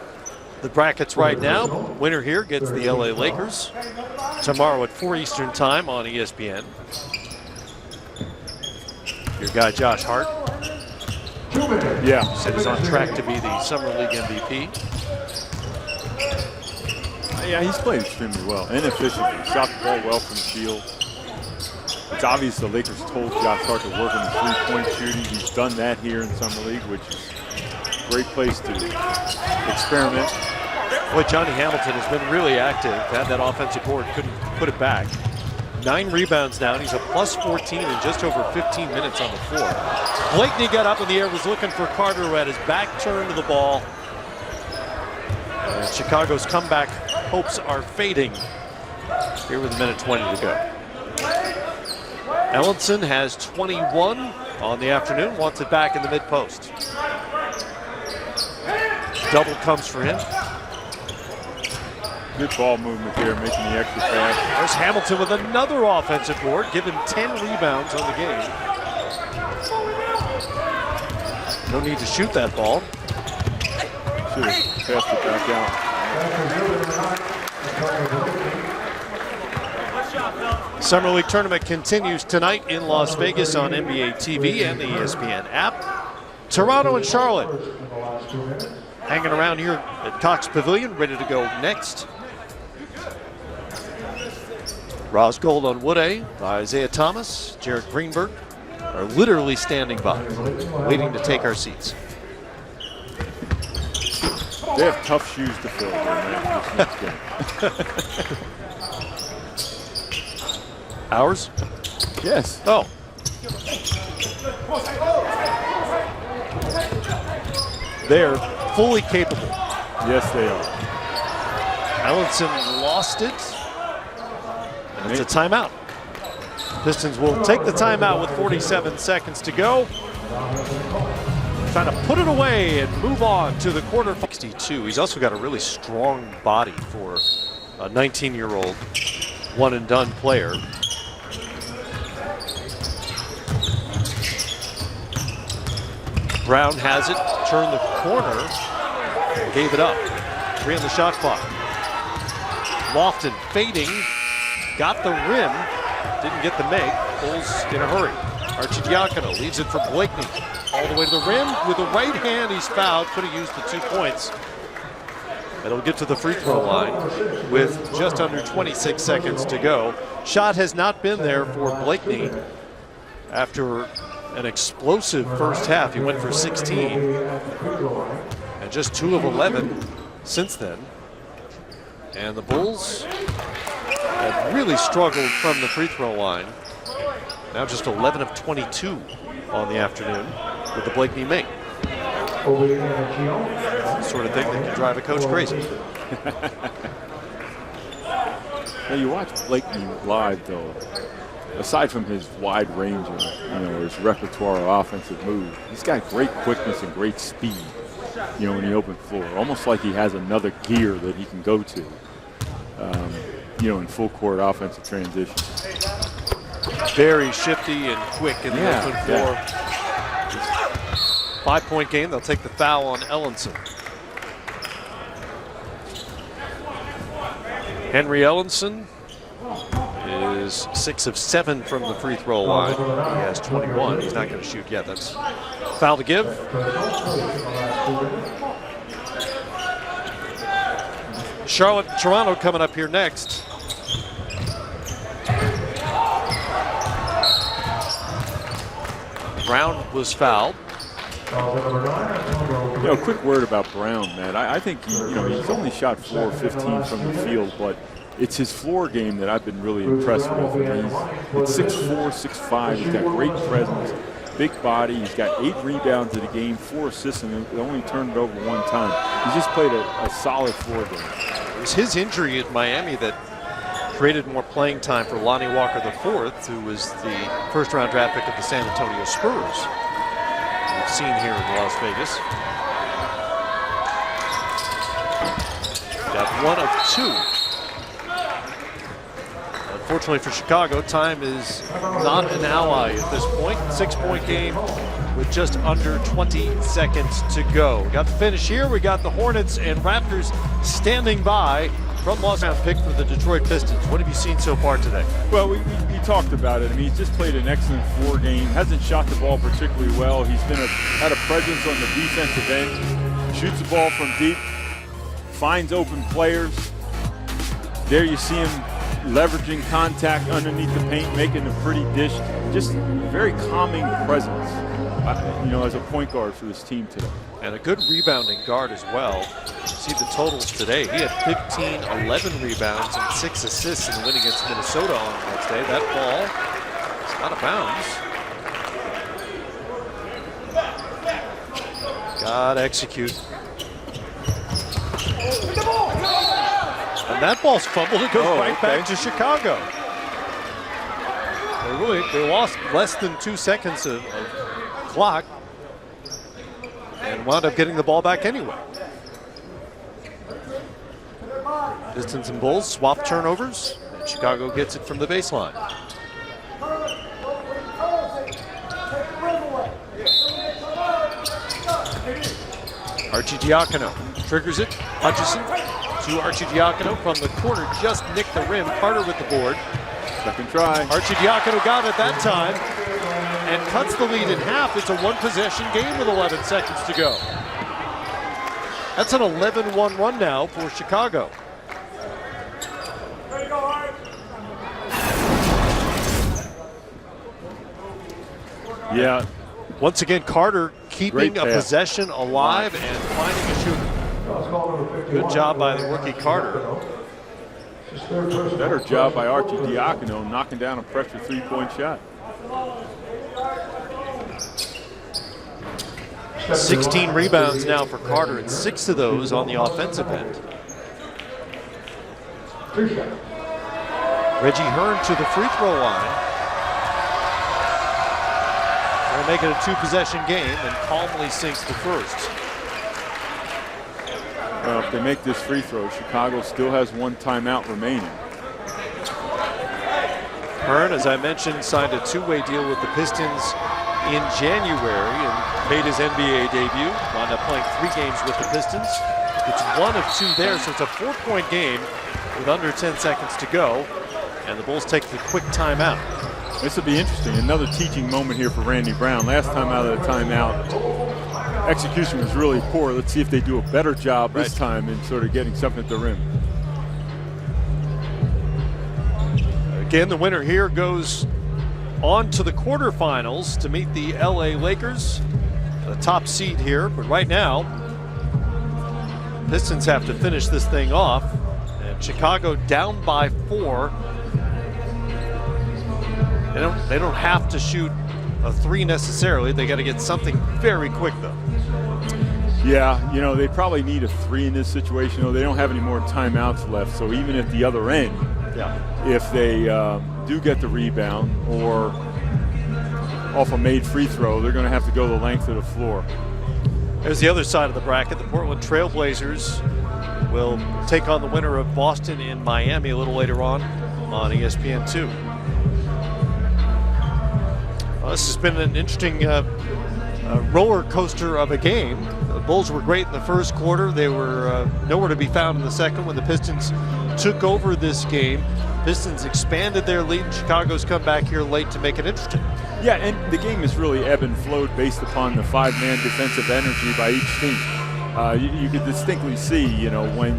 S2: the brackets right now, winner here gets the LA Lakers tomorrow at 4 Eastern time on ESPN. Your guy Josh Hart.
S1: Yeah.
S2: Said he's on track to be the Summer League MVP.
S1: Yeah, he's played extremely well and efficiently. Shot the ball well from the field. It's obvious the Lakers told Josh Hart to work on the three-point shooting. He's done that here in Summer League, which is a great place to experiment.
S2: Boy, Johnny Hamilton has been really active. Had that offensive board, couldn't put it back. 9 rebounds now, and he's a plus 14 in just over 15 minutes on the floor. Blakeney got up in the air, was looking for Carter, who had his back turned to the ball. And Chicago's comeback hopes are fading here with a minute 20 to go. Ellenson has 21 on the afternoon, wants it back in the mid-post. Double comes for him.
S1: Good ball movement there, making the extra pass.
S2: There's Hamilton with another offensive board, giving 10 rebounds on the game. No need to shoot that ball.
S1: Should have passed it back out.
S2: Summer League tournament continues tonight in Las Vegas on NBA TV and the ESPN app. Toronto and Charlotte hanging around here at Cox Pavilion, ready to go next. Roz Gold on Wood-A, Isaiah Thomas, Jared Greenberg are literally standing by, waiting to take our seats.
S1: They have tough shoes to fill here, man, this next game.
S2: Ours?
S1: Yes.
S2: Oh. They're fully capable.
S1: Yes, they are.
S2: Ellenson lost it. And it's a timeout. Pistons will take the timeout with 47 seconds to go. Trying to put it away and move on to the quarter. 62. He's also got a really strong body for a 19-year-old one-and-done player. Brown has it, turned the corner, gave it up. 3 on the shot clock. Lofton fading, got the rim, didn't get the make. Bulls in a hurry. Archie Diacono leaves it for Blakeney. All the way to the rim with the right hand. He's fouled. Could have used the 2 points. It'll get to the free throw line with just under 26 seconds to go. Shot has not been there for Blakeney after an explosive first half. He went for 16 and just 2 of 11 since then. And the Bulls have really struggled from the free throw line. Now just 11 of 22 on the afternoon with the Blakeney make. Sort of thing that can drive a coach crazy.
S1: Now you watch Blakeney live, though. Aside from his wide range of, his repertoire of offensive moves, he's got great quickness and great speed, in the open floor. Almost like he has another gear that he can go to, in full court offensive transition.
S2: Very shifty and quick in the open floor. 5-point game. They'll take the foul on Ellenson. Henry Ellenson is 6 of 7 from the free throw line. He has 21. He's not going to shoot yet. That's foul to give. Charlotte, Toronto coming up here next. Brown was fouled.
S1: A quick word about Brown, Matt. I think he's only shot 4 of 15 from the field, but It's his floor game that I've been really impressed with. I mean, he's 6'4", 6'5". He's got great presence, big body. He's got 8 rebounds in the game, 4 assists, and he only turned it over 1 time. He's just played a solid floor game.
S2: It was his injury at Miami that created more playing time for Lonnie Walker IV, who was the first-round draft pick of the San Antonio Spurs. We've seen here in Las Vegas. Got 1 of 2. Unfortunately for Chicago, time is not an ally at this point. 6-point game with just under 20 seconds to go. We got the finish here. We got the Hornets and Raptors standing by from Los Angeles pick for the Detroit Pistons. What have you seen so far today?
S1: Well, we talked about it. I mean, he's just played an excellent floor game. Hasn't shot the ball particularly well. He's been had a presence on the defensive end. Shoots the ball from deep. Finds open players. There you see him leveraging contact underneath the paint, making a pretty dish. Just very calming presence, as a point guard for this team today.
S2: And a good rebounding guard as well. See the totals today. He had 15, 11 rebounds, and 6 assists in the win against Minnesota on Wednesday. That ball is out of bounds. Gotta execute. And that ball's fumbled. It goes back to Chicago. They lost less than 2 seconds of clock and wound up getting the ball back anyway. Pistons and Bulls swap turnovers, and Chicago gets it from the baseline. Arcidiacono triggers it. Hutchison to Arcidiacono from the corner, just nicked the rim. Carter with the board.
S1: Second try.
S2: Arcidiacono got it that time and cuts the lead in half. It's a 1-possession game with 11 seconds to go. That's an 11-1 run now for Chicago.
S1: Yeah.
S2: Once again, Carter keeping a possession alive and finding a shooter. Good job by the rookie Carter.
S1: Better job by Arcidiacono knocking down a pressure 3-point shot.
S2: 16 rebounds now for Carter, and 6 of those on the offensive end. Reggie Hearn to the free throw line. They'll make it a 2-possession game and calmly sinks the first.
S1: Well, if they make this free throw, Chicago still has 1 timeout remaining.
S2: Hearn, as I mentioned, signed a 2-way deal with the Pistons in January and made his NBA debut. Wound up playing 3 games with the Pistons. It's 1 of 2 there, so it's a 4-point game with under 10 seconds to go. And the Bulls take the quick timeout.
S1: This will be interesting. Another teaching moment here for Randy Brown. Last time out of the timeout, execution was really poor. Let's see if they do a better job this time in sort of getting something at the rim.
S2: Again, the winner here goes on to the quarterfinals to meet the LA Lakers, the top seed here. But right now, Pistons have to finish this thing off, and Chicago down by 4. They don't have to shoot a 3 necessarily. They got to get something very quick though.
S1: Yeah, they probably need a 3 in this situation, though. They don't have any more timeouts left, so even at the other end, if they do get the rebound or off a made free throw, they're going to have to go the length of the floor.
S2: There's the other side of the bracket. The Portland Trailblazers will take on the winner of Boston and Miami a little later on ESPN2. Well, this has been an interesting roller coaster of a game. The Bulls were great in the first quarter. They were nowhere to be found in the second when the Pistons took over this game. Pistons expanded their lead, and Chicago's come back here late to make it interesting.
S1: Yeah, and the game is really ebb and flowed based upon the 5-man defensive energy by each team. You could distinctly see, when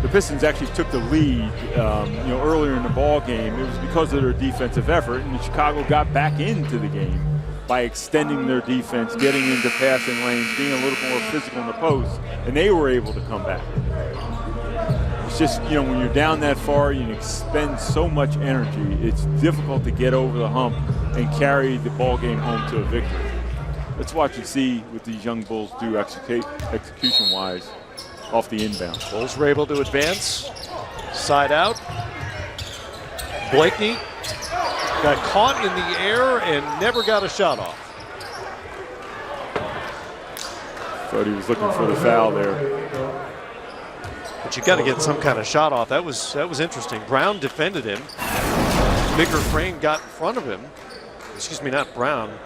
S1: the Pistons actually took the lead, earlier in the ball game, it was because of their defensive effort, and Chicago got back into the game by extending their defense, getting into passing lanes, being a little more physical in the post, and they were able to come back. It's just, you know, when you're down that far, you expend so much energy. It's difficult to get over the hump and carry the ball game home to a victory. Let's watch and see what these young Bulls do execution-wise off the inbound.
S2: Bulls were able to advance. Side out. Blakeney got caught in the air and never got a shot off.
S1: Thought he was looking for the foul there.
S2: But you got to get some kind of shot off. That was interesting. Brown defended him. Bigger frame got in front of him. Excuse me, not Brown.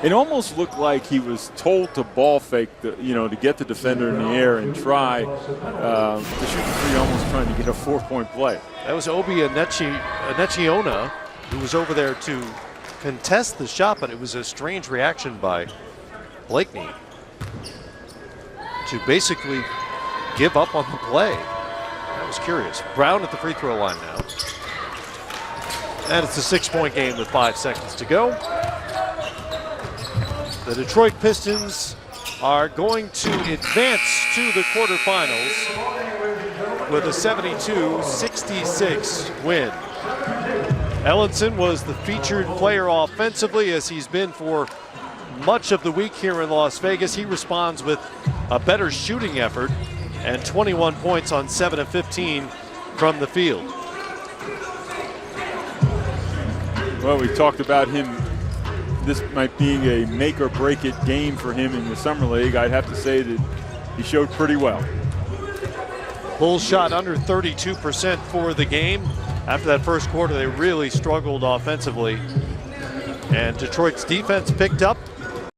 S1: It almost looked like he was told to ball fake, to get the defender in the air and try to shoot the three, almost trying to get a 4-point play.
S2: That was Obi Anechiona, who was over there to contest the shot, but it was a strange reaction by Blakeney to basically give up on the play. That was curious. Brown at the free throw line now. And it's a 6-point game with 5 seconds to go. The Detroit Pistons are going to advance to the quarterfinals with a 72-66 win. Ellenson was the featured player offensively, as he's been for much of the week here in Las Vegas. He responds with a better shooting effort and 21 points on 7 of 15 from the field.
S1: Well, we talked about him. This might be a make or break it game for him in the Summer League. I'd have to say that he showed pretty well.
S2: Bulls shot under 32% for the game. After that first quarter, they really struggled offensively. And Detroit's defense picked up.